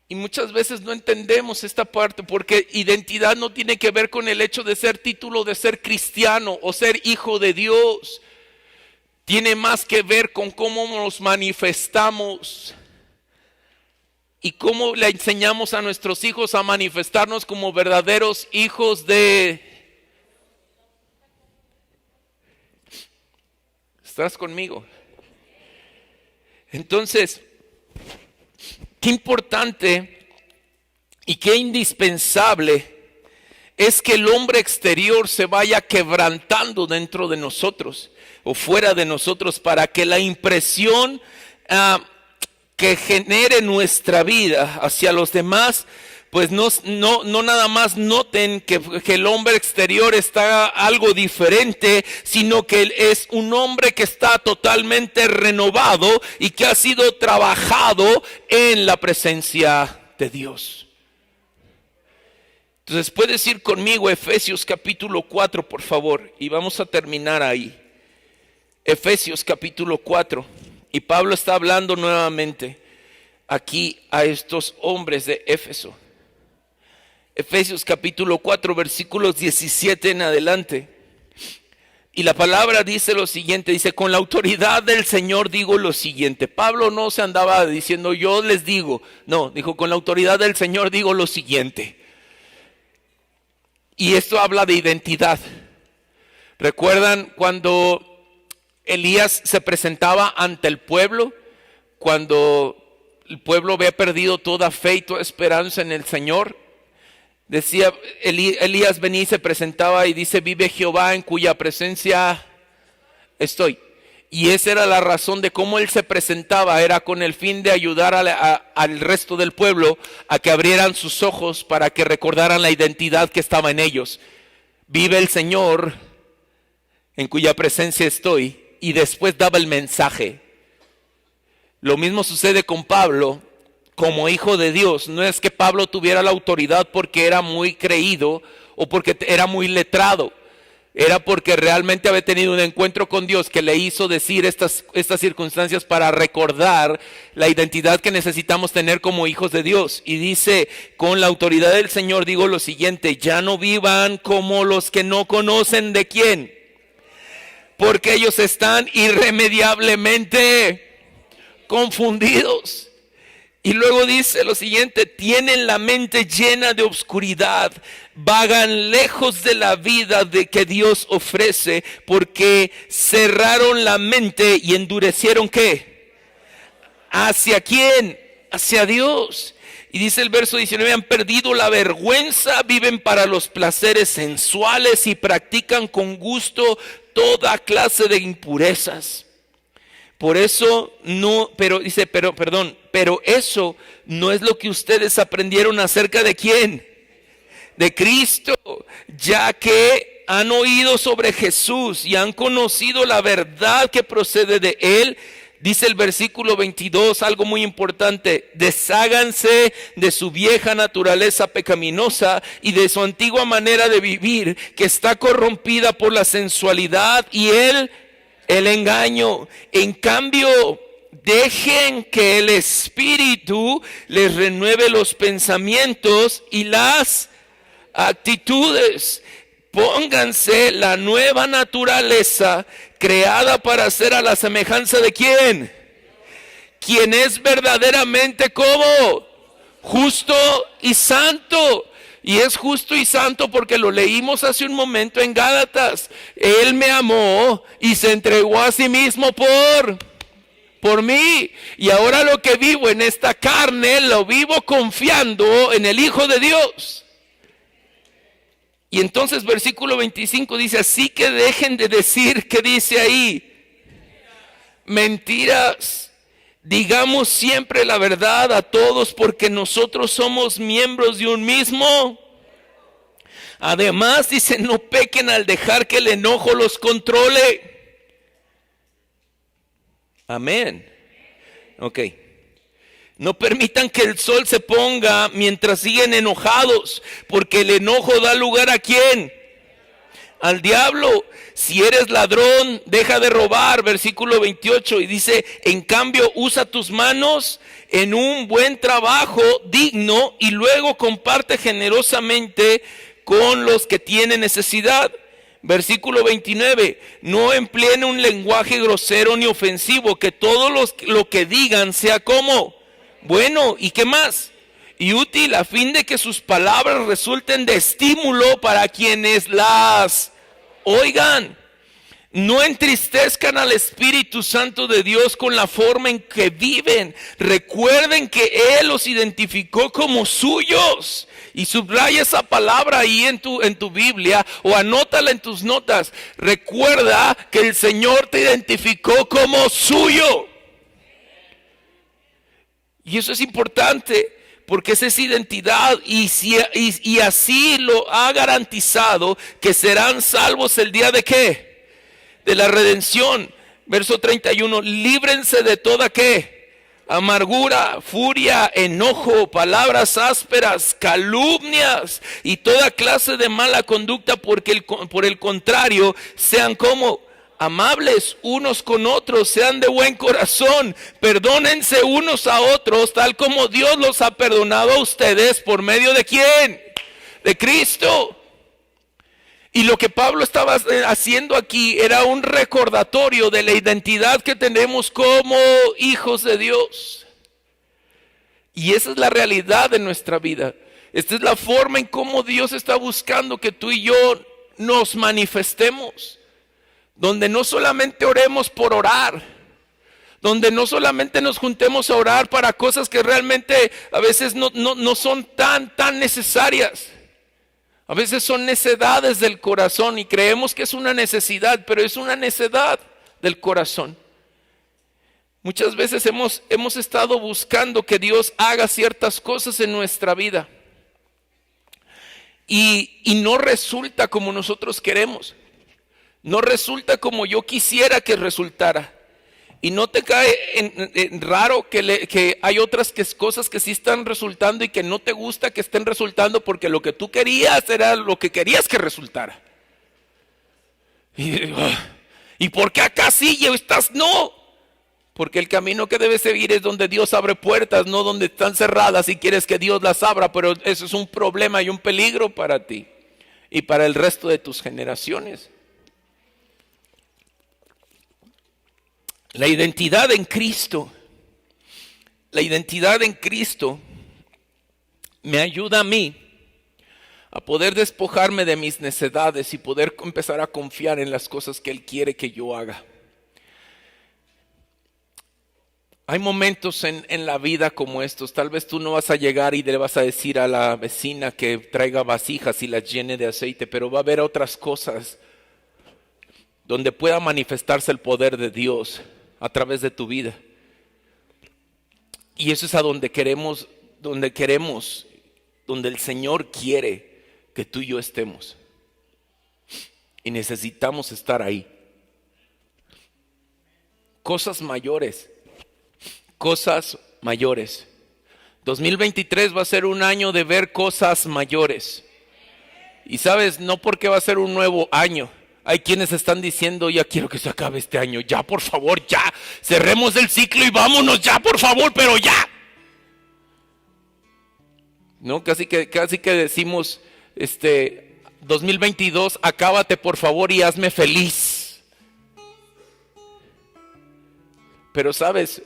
Y muchas veces no entendemos esta parte, porque identidad no tiene que ver con el hecho de ser título de ser cristiano o ser hijo de Dios. Tiene más que ver con cómo nos manifestamos y cómo le enseñamos a nuestros hijos a manifestarnos como verdaderos hijos de... ¿Estás conmigo? Entonces, qué importante y qué indispensable es que el hombre exterior se vaya quebrantando dentro de nosotros o fuera de nosotros, para que la impresión que genere nuestra vida hacia los demás, pues no nada más noten que el hombre exterior está algo diferente, sino que él es un hombre que está totalmente renovado y que ha sido trabajado en la presencia de Dios. Entonces, puedes ir conmigo a Efesios capítulo 4, por favor, y vamos a terminar ahí. Efesios capítulo 4, y Pablo está hablando nuevamente aquí a estos hombres de Éfeso. Efesios capítulo 4, versículos 17 en adelante. Y la palabra dice lo siguiente, dice: con la autoridad del Señor digo lo siguiente. Pablo no se andaba diciendo yo les digo, no, dijo con la autoridad del Señor digo lo siguiente. Y esto habla de identidad. ¿Recuerdan cuando Elías se presentaba ante el pueblo? Cuando el pueblo había perdido toda fe y toda esperanza en el Señor. Decía, Elías venía y se presentaba y dice: vive Jehová en cuya presencia estoy. Y esa era la razón de cómo él se presentaba, era con el fin de ayudar al resto del pueblo a que abrieran sus ojos para que recordaran la identidad que estaba en ellos. Vive el Señor en cuya presencia estoy, y después daba el mensaje. Lo mismo sucede con Pablo. Como hijo de Dios, no es que Pablo tuviera la autoridad porque era muy creído o porque era muy letrado. Era porque realmente había tenido un encuentro con Dios que le hizo decir estas circunstancias para recordar la identidad que necesitamos tener como hijos de Dios. Y dice, con la autoridad del Señor digo lo siguiente: ya no vivan como los que no conocen de quién, porque ellos están irremediablemente confundidos. Y luego dice lo siguiente: tienen la mente llena de oscuridad, vagan lejos de la vida de que Dios ofrece, porque cerraron la mente y endurecieron ¿qué? ¿Hacia quién? Hacia Dios. Y dice el verso 19: han perdido la vergüenza, viven para los placeres sensuales y practican con gusto toda clase de impurezas. Por eso no, pero eso no es lo que ustedes aprendieron acerca de quién, de Cristo, ya que han oído sobre Jesús y han conocido la verdad que procede de Él. Dice el versículo 22, algo muy importante: desháganse de su vieja naturaleza pecaminosa y de su antigua manera de vivir, que está corrompida por la sensualidad y el engaño. En cambio, dejen que el Espíritu les renueve los pensamientos y las actitudes. Pónganse la nueva naturaleza creada para ser a la semejanza de ¿quién? Quien es verdaderamente ¿cómo? Justo y santo. Y es justo y santo porque lo leímos hace un momento en Gálatas. Él me amó y se entregó a sí mismo por mí. Y ahora lo que vivo en esta carne, lo vivo confiando en el Hijo de Dios. Y entonces versículo 25 dice: así que dejen de decir, ¿qué dice ahí? Mentiras. Digamos siempre la verdad a todos, porque nosotros somos miembros de un mismo. Además dice: no pequen al dejar que el enojo los controle. Amén. Ok. No permitan que el sol se ponga mientras siguen enojados, porque el enojo da lugar ¿a quién? Al diablo. Si eres ladrón, deja de robar, versículo 28, y dice: en cambio usa tus manos en un buen trabajo digno y luego comparte generosamente con los que tienen necesidad. Versículo 29, no empleen un lenguaje grosero ni ofensivo, que todo lo que digan sea como bueno, ¿y qué más? Y útil, a fin de que sus palabras resulten de estímulo para quienes las oigan. No entristezcan al Espíritu Santo de Dios con la forma en que viven. Recuerden que Él los identificó como suyos. Y subraya esa palabra ahí en tu Biblia, o anótala en tus notas. Recuerda que el Señor te identificó como suyo. Y eso es importante, porque esa es identidad, y así lo ha garantizado que serán salvos el día de ¿qué? De la redención. Verso 31, líbrense de toda ¿qué? Amargura, furia, enojo, palabras ásperas, calumnias y toda clase de mala conducta, porque por el contrario, sean como amables unos con otros, sean de buen corazón, perdónense unos a otros, tal como Dios los ha perdonado a ustedes por medio de ¿quién? De Cristo. Y lo que Pablo estaba haciendo aquí era un recordatorio de la identidad que tenemos como hijos de Dios. Y esa es la realidad de nuestra vida. Esta es la forma en cómo Dios está buscando que tú y yo nos manifestemos. Donde no solamente oremos por orar, donde no solamente nos juntemos a orar para cosas que realmente a veces no son tan necesarias. A veces son necedades del corazón y creemos que es una necesidad, pero es una necedad del corazón. Muchas veces hemos estado buscando que Dios haga ciertas cosas en nuestra vida y no resulta como nosotros queremos. No resulta como yo quisiera que resultara. Y no te cae en raro que hay otras cosas que sí están resultando y que no te gusta que estén resultando, porque lo que tú querías era lo que querías que resultara. ¿Y por qué acá sí y estás no? Porque el camino que debes seguir es donde Dios abre puertas, no donde están cerradas y quieres que Dios las abra, pero eso es un problema y un peligro para ti y para el resto de tus generaciones. La identidad en Cristo me ayuda a mí a poder despojarme de mis necedades y poder empezar a confiar en las cosas que Él quiere que yo haga. Hay momentos en la vida como estos. Tal vez tú no vas a llegar y le vas a decir a la vecina que traiga vasijas y las llene de aceite, pero va a haber otras cosas donde pueda manifestarse el poder de Dios a través de tu vida. Y eso es a donde queremos, donde el Señor quiere que tú y yo estemos. Y necesitamos estar ahí. Cosas mayores. 2023 va a ser un año de ver cosas mayores. Y sabes, no porque va a ser un nuevo año. Hay quienes están diciendo, ya quiero que se acabe este año, ya por favor, ya. Cerremos el ciclo y vámonos ya por favor, pero ya. No, casi que decimos, 2022, acábate por favor y hazme feliz. Pero sabes,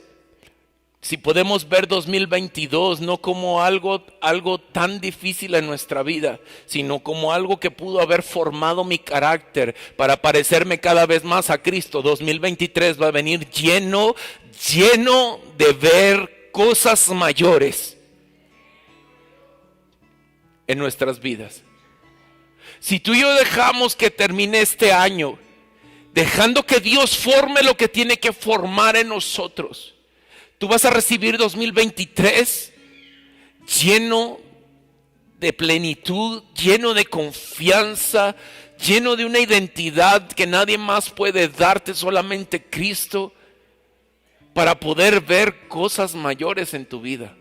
si podemos ver 2022 no como algo tan difícil en nuestra vida, sino como algo que pudo haber formado mi carácter para parecerme cada vez más a Cristo, 2023 va a venir lleno de ver cosas mayores en nuestras vidas. Si tú y yo dejamos que termine este año, dejando que Dios forme lo que tiene que formar en nosotros, tú vas a recibir 2023 lleno de plenitud, lleno de confianza, lleno de una identidad que nadie más puede darte, solamente Cristo, para poder ver cosas mayores en tu vida.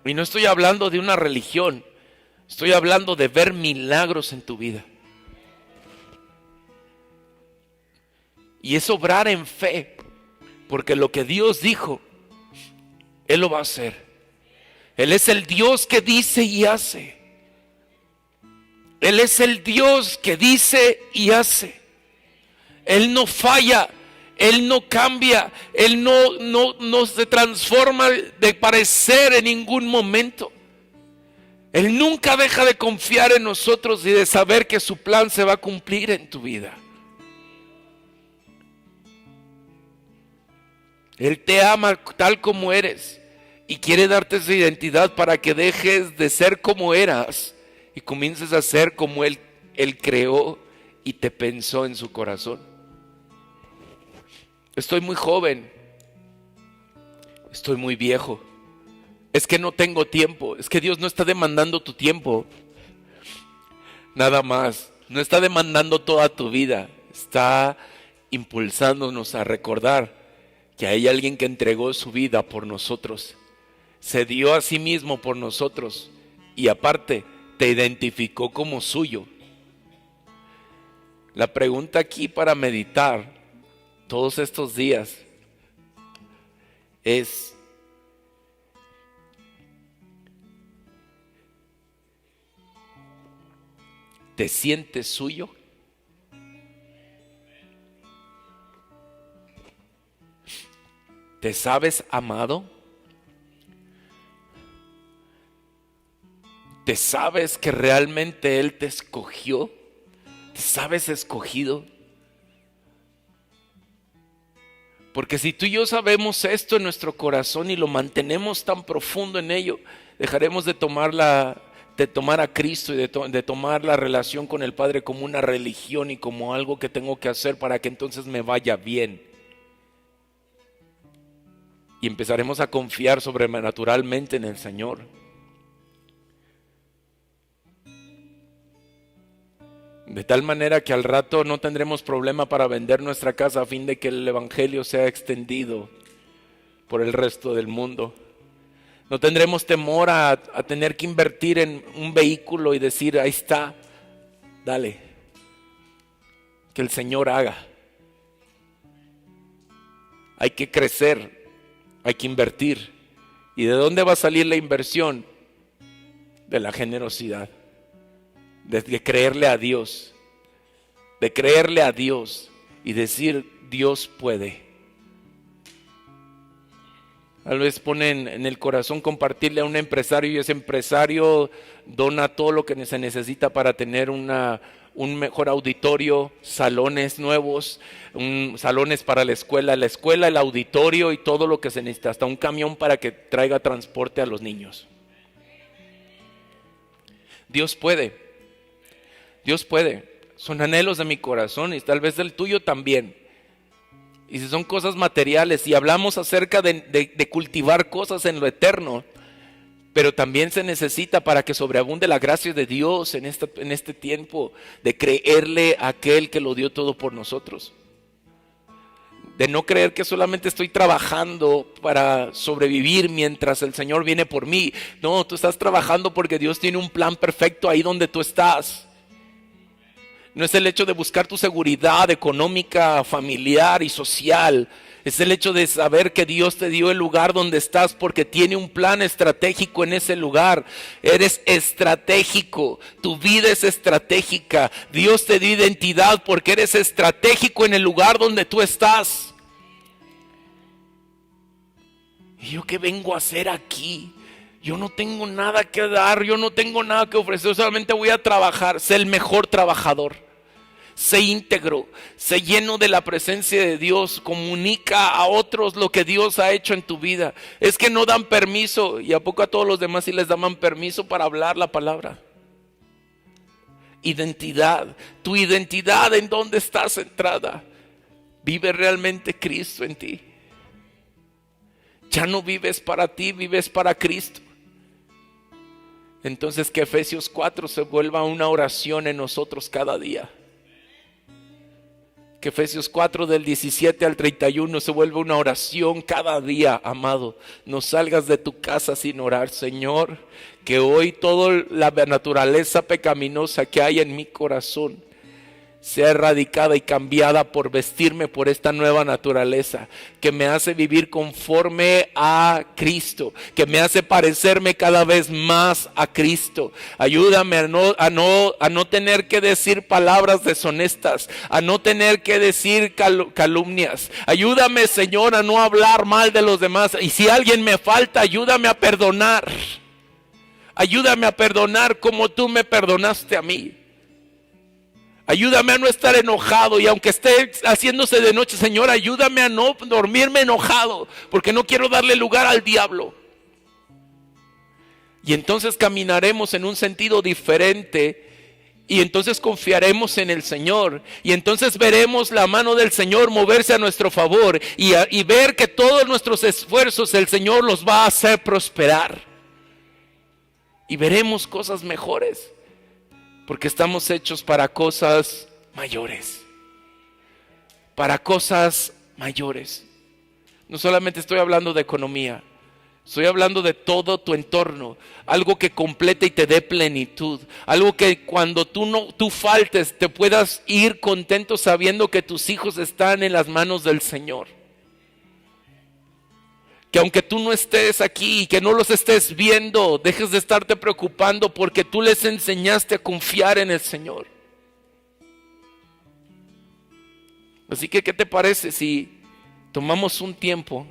Y no estoy hablando de una religión, estoy hablando de ver milagros en tu vida. Y es obrar en fe, porque lo que Dios dijo, Él lo va a hacer. Él es el Dios que dice y hace. Él es el Dios que dice y hace. Él no falla, Él no cambia, Él no se transforma de parecer en ningún momento. Él nunca deja de confiar en nosotros y de saber que su plan se va a cumplir en tu vida. Él te ama tal como eres y quiere darte esa identidad para que dejes de ser como eras y comiences a ser como Él creó y te pensó en su corazón. Estoy muy joven, estoy muy viejo, es que no tengo tiempo, es que Dios no está demandando tu tiempo, nada más, no está demandando toda tu vida, está impulsándonos a recordar que hay alguien que entregó su vida por nosotros, se dio a sí mismo por nosotros y aparte te identificó como suyo. La pregunta aquí para meditar todos estos días es: ¿te sientes suyo? ¿Te sabes amado? ¿Te sabes que realmente Él te escogió? ¿Te sabes escogido? Porque si tú y yo sabemos esto en nuestro corazón y lo mantenemos tan profundo en ello, dejaremos de tomar a Cristo y de tomar la relación con el Padre como una religión y como algo que tengo que hacer para que entonces me vaya bien. Y empezaremos a confiar sobrenaturalmente en el Señor. De tal manera que al rato no tendremos problema para vender nuestra casa a fin de que el Evangelio sea extendido por el resto del mundo. No tendremos temor a tener que invertir en un vehículo y decir, ahí está, dale. que el Señor haga. Hay que crecer, hay que invertir. ¿Y de dónde va a salir la inversión? De la generosidad, de creerle a Dios, y decir, Dios puede. Tal vez ponen en el corazón compartirle a un empresario, y ese empresario dona todo lo que se necesita para tener un mejor auditorio, salones nuevos, salones para la escuela, el auditorio y todo lo que se necesita, hasta un camión para que traiga transporte a los niños. Dios puede, son anhelos de mi corazón y tal vez del tuyo también. Y si son cosas materiales, y hablamos acerca de cultivar cosas en lo eterno, pero también se necesita para que sobreabunde la gracia de Dios en este tiempo, de creerle a aquel que lo dio todo por nosotros. De no creer que solamente estoy trabajando para sobrevivir mientras el Señor viene por mí. No, tú estás trabajando porque Dios tiene un plan perfecto ahí donde tú estás. No es el hecho de buscar tu seguridad económica, familiar y social. Es el hecho de saber que Dios te dio el lugar donde estás porque tiene un plan estratégico en ese lugar. Eres estratégico, tu vida es estratégica. Dios te dio identidad porque eres estratégico en el lugar donde tú estás. ¿Y yo qué vengo a hacer aquí? Yo no tengo nada que dar, yo no tengo nada que ofrecer, solamente voy a trabajar. Sé el mejor trabajador. Sé íntegro, sé lleno de la presencia de Dios, comunica a otros lo que Dios ha hecho en tu vida. Es que no dan permiso, y a poco a todos los demás sí les daban permiso para hablar la palabra. Identidad, tu identidad, ¿en dónde estás centrada? ¿Vive realmente Cristo en ti? Ya no vives para ti, vives para Cristo. Entonces que Efesios 4 se vuelva una oración en nosotros cada día. Que Efesios 4 del 17 al 31 se vuelva una oración cada día, amado. No salgas de tu casa sin orar, Señor. Que hoy toda la naturaleza pecaminosa que hay en mi corazón sea erradicada y cambiada por vestirme por esta nueva naturaleza que me hace vivir conforme a Cristo, que me hace parecerme cada vez más a Cristo. Ayúdame a no tener que decir palabras deshonestas, a no tener que decir calumnias. Ayúdame, Señor, a no hablar mal de los demás, y si alguien me falta, ayúdame a perdonar. Ayúdame a perdonar como tú me perdonaste a mí. Ayúdame a no estar enojado, y aunque esté haciéndose de noche, Señor, ayúdame a no dormirme enojado, porque no quiero darle lugar al diablo. Y entonces caminaremos en un sentido diferente, y entonces confiaremos en el Señor, y entonces veremos la mano del Señor moverse a nuestro favor, y ver que todos nuestros esfuerzos el Señor los va a hacer prosperar. Y veremos cosas mejores. Porque estamos hechos para cosas mayores. Para cosas mayores. No solamente estoy hablando de economía. Estoy hablando de todo tu entorno. Algo que complete y te dé plenitud. Algo que cuando tú faltes te puedas ir contento sabiendo que tus hijos están en las manos del Señor. Que aunque tú no estés aquí, que no los estés viendo, dejes de estarte preocupando porque tú les enseñaste a confiar en el Señor. Así que, ¿qué te parece si tomamos un tiempo,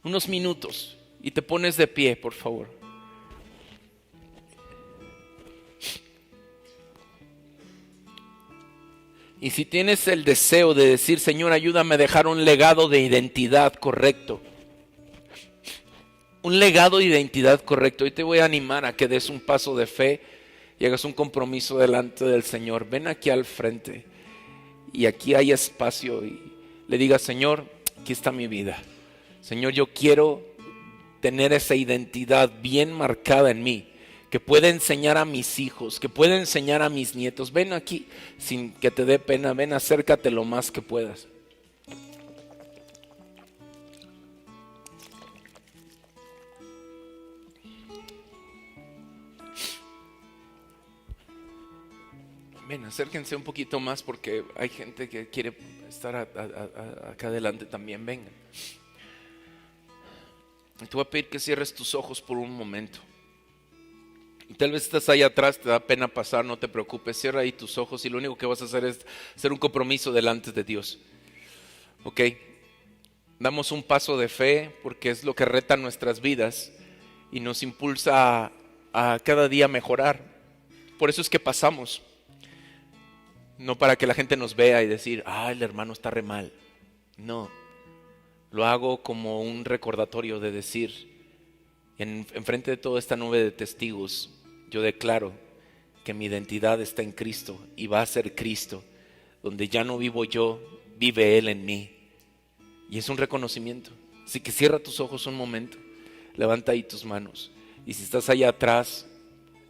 unos minutos, y te pones de pie, por favor? Y si tienes el deseo de decir, Señor, ayúdame a dejar un legado de identidad correcto. Un legado de identidad correcto. Hoy te voy a animar a que des un paso de fe y hagas un compromiso delante del Señor. Ven aquí al frente y aquí hay espacio y le digas, Señor, aquí está mi vida. Señor, yo quiero tener esa identidad bien marcada en mí, que pueda enseñar a mis hijos, que pueda enseñar a mis nietos. Ven aquí, sin que te dé pena, ven, acércate lo más que puedas. Ven, acérquense un poquito más porque hay gente que quiere estar acá adelante también. Vengan. Te voy a pedir que cierres tus ojos por un momento. Y tal vez estás ahí atrás, te da pena pasar, no te preocupes. Cierra ahí tus ojos y lo único que vas a hacer es hacer un compromiso delante de Dios. ¿Ok? Damos un paso de fe porque es lo que reta nuestras vidas y nos impulsa a cada día mejorar. Por eso es que pasamos. No para que la gente nos vea y decir, el hermano está re mal. No, lo hago como un recordatorio de decir, en frente de toda esta nube de testigos, yo declaro que mi identidad está en Cristo y va a ser Cristo, donde ya no vivo yo, vive Él en mí. Y es un reconocimiento. Así que cierra tus ojos un momento, levanta ahí tus manos. Y si estás allá atrás,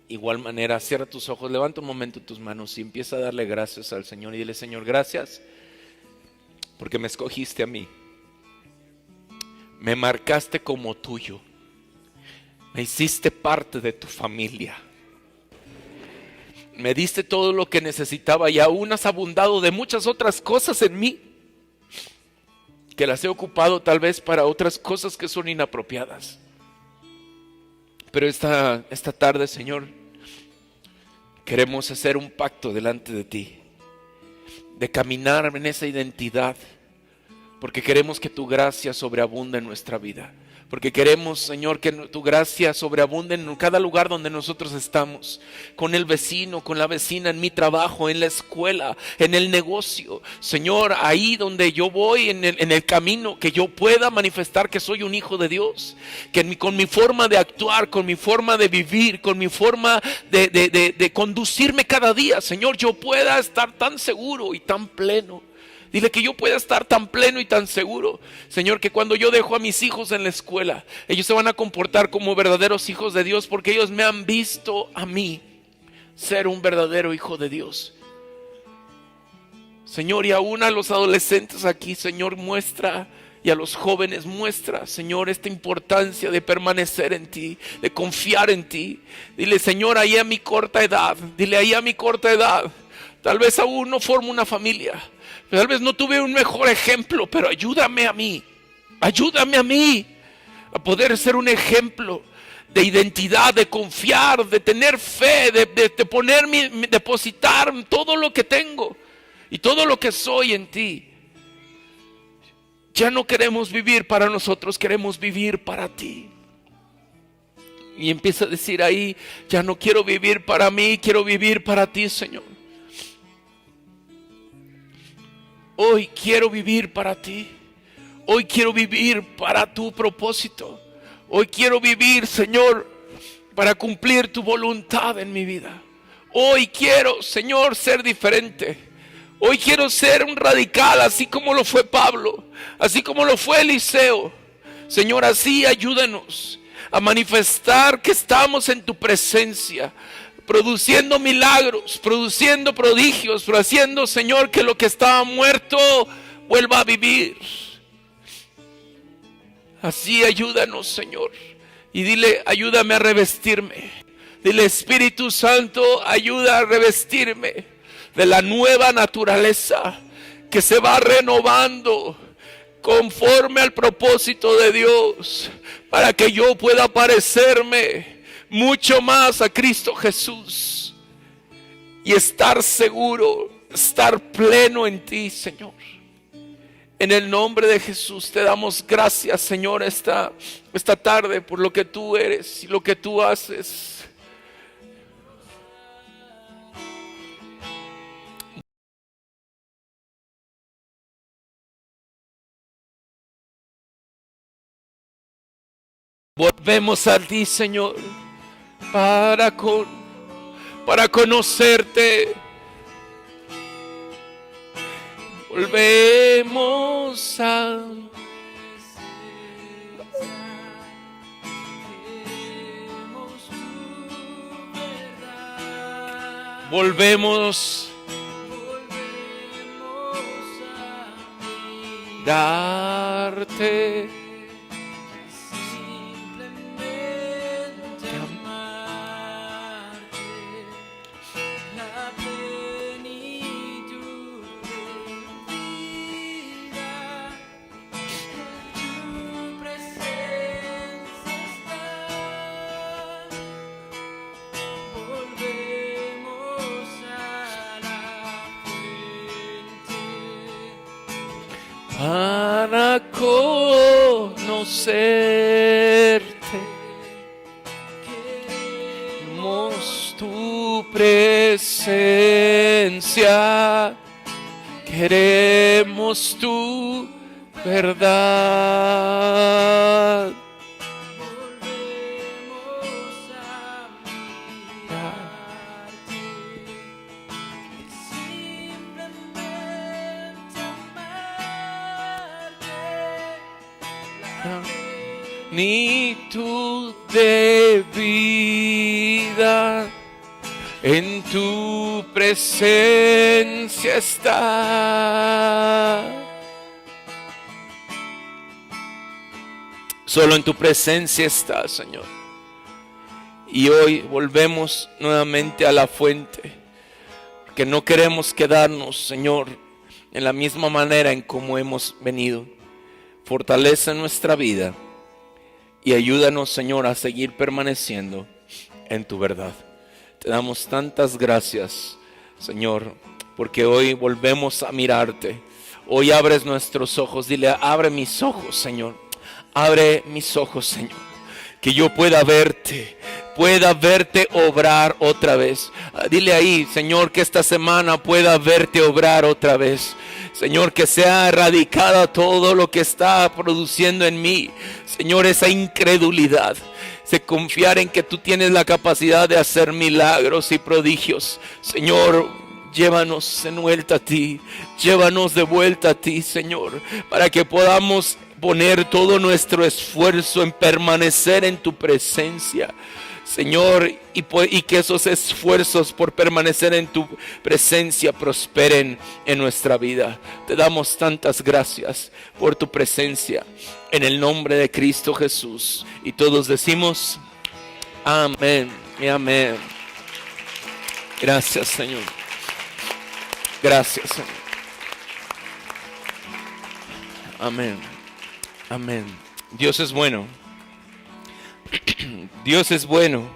igual manera, cierra tus ojos, levanta un momento tus manos y empieza a darle gracias al Señor. Y dile, Señor, gracias porque me escogiste a mí. Me marcaste como tuyo. Me hiciste parte de tu familia. Me diste todo lo que necesitaba y aún has abundado de muchas otras cosas en mí, que las he ocupado tal vez para otras cosas que son inapropiadas. Pero esta tarde, Señor, queremos hacer un pacto delante de ti, de caminar en esa identidad, porque queremos que tu gracia sobreabunde en nuestra vida. Porque queremos, Señor, que tu gracia sobreabunde en cada lugar donde nosotros estamos. Con el vecino, con la vecina, en mi trabajo, en la escuela, en el negocio. Señor, ahí donde yo voy, en el camino, que yo pueda manifestar que soy un hijo de Dios. Que con mi forma de actuar, con mi forma de vivir, con mi forma de conducirme cada día, Señor, yo pueda estar tan seguro y tan pleno. Dile que yo pueda estar tan pleno y tan seguro, Señor, que cuando yo dejo a mis hijos en la escuela, ellos se van a comportar como verdaderos hijos de Dios, porque ellos me han visto a mí ser un verdadero hijo de Dios. Señor, y aún a los adolescentes aquí, Señor, muestra, y a los jóvenes muestra, Señor, esta importancia de permanecer en ti, de confiar en ti. Dile, Señor, ahí a mi corta edad, tal vez aún no formo una familia, tal vez no tuve un mejor ejemplo, pero ayúdame a mí a poder ser un ejemplo de identidad, de confiar, de tener fe, de depositar todo lo que tengo y todo lo que soy en ti. Ya no queremos vivir para nosotros, queremos vivir para ti. Y empieza a decir ahí, ya no quiero vivir para mí, quiero vivir para ti, Señor. Hoy quiero vivir para ti. Hoy quiero vivir para tu propósito. Hoy quiero vivir, Señor, para cumplir tu voluntad en mi vida. Hoy quiero, Señor, ser diferente. Hoy quiero ser un radical, así como lo fue Pablo, así como lo fue Eliseo. Señor, así ayúdanos a manifestar que estamos en tu presencia, produciendo milagros, produciendo prodigios, pero haciendo, Señor, que lo que estaba muerto vuelva a vivir. Así ayúdanos, Señor. Y dile, ayúdame a revestirme. Dile, Espíritu Santo, ayuda a revestirme de la nueva naturaleza que se va renovando conforme al propósito de Dios, para que yo pueda parecerme mucho más a Cristo Jesús y estar seguro, estar pleno en ti, Señor. En el nombre de Jesús te damos gracias, Señor, esta tarde por lo que tú eres y lo que tú haces. Volvemos a ti, Señor, para conocerte. Volvemos a darte para conocerte. Queremos tu presencia, queremos tu verdad. Ni tu de vida, en tu presencia está. Solo en tu presencia está, Señor. Y hoy volvemos nuevamente a la fuente, que no queremos quedarnos, Señor, en la misma manera en como hemos venido. Fortalece nuestra vida y ayúdanos, Señor, a seguir permaneciendo en tu verdad. Te damos tantas gracias, Señor, porque hoy volvemos a mirarte. Hoy abres nuestros ojos. Dile, abre mis ojos, Señor. Abre mis ojos, Señor. Que yo pueda verte obrar otra vez. Dile ahí, Señor, que esta semana pueda verte obrar otra vez. Señor, que sea erradicada todo lo que está produciendo en mí, Señor, esa incredulidad. Se confiar en que tú tienes la capacidad de hacer milagros y prodigios. Señor, llévanos de vuelta a ti. Llévanos de vuelta a ti, Señor, para que podamos poner todo nuestro esfuerzo en permanecer en tu presencia, Señor, y que esos esfuerzos por permanecer en tu presencia prosperen en nuestra vida. Te damos tantas gracias por tu presencia, en el nombre de Cristo Jesús. Y todos decimos amén y amén. Gracias, Señor. Gracias, Señor. Amén. Amén. Dios es bueno. Dios es bueno.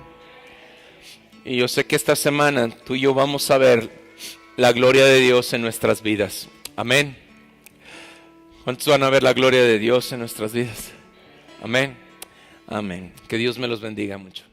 Y yo sé que esta semana tú y yo vamos a ver la gloria de Dios en nuestras vidas. Amén. ¿Cuántos van a ver la gloria de Dios en nuestras vidas? Amén. Amén. Que Dios me los bendiga mucho.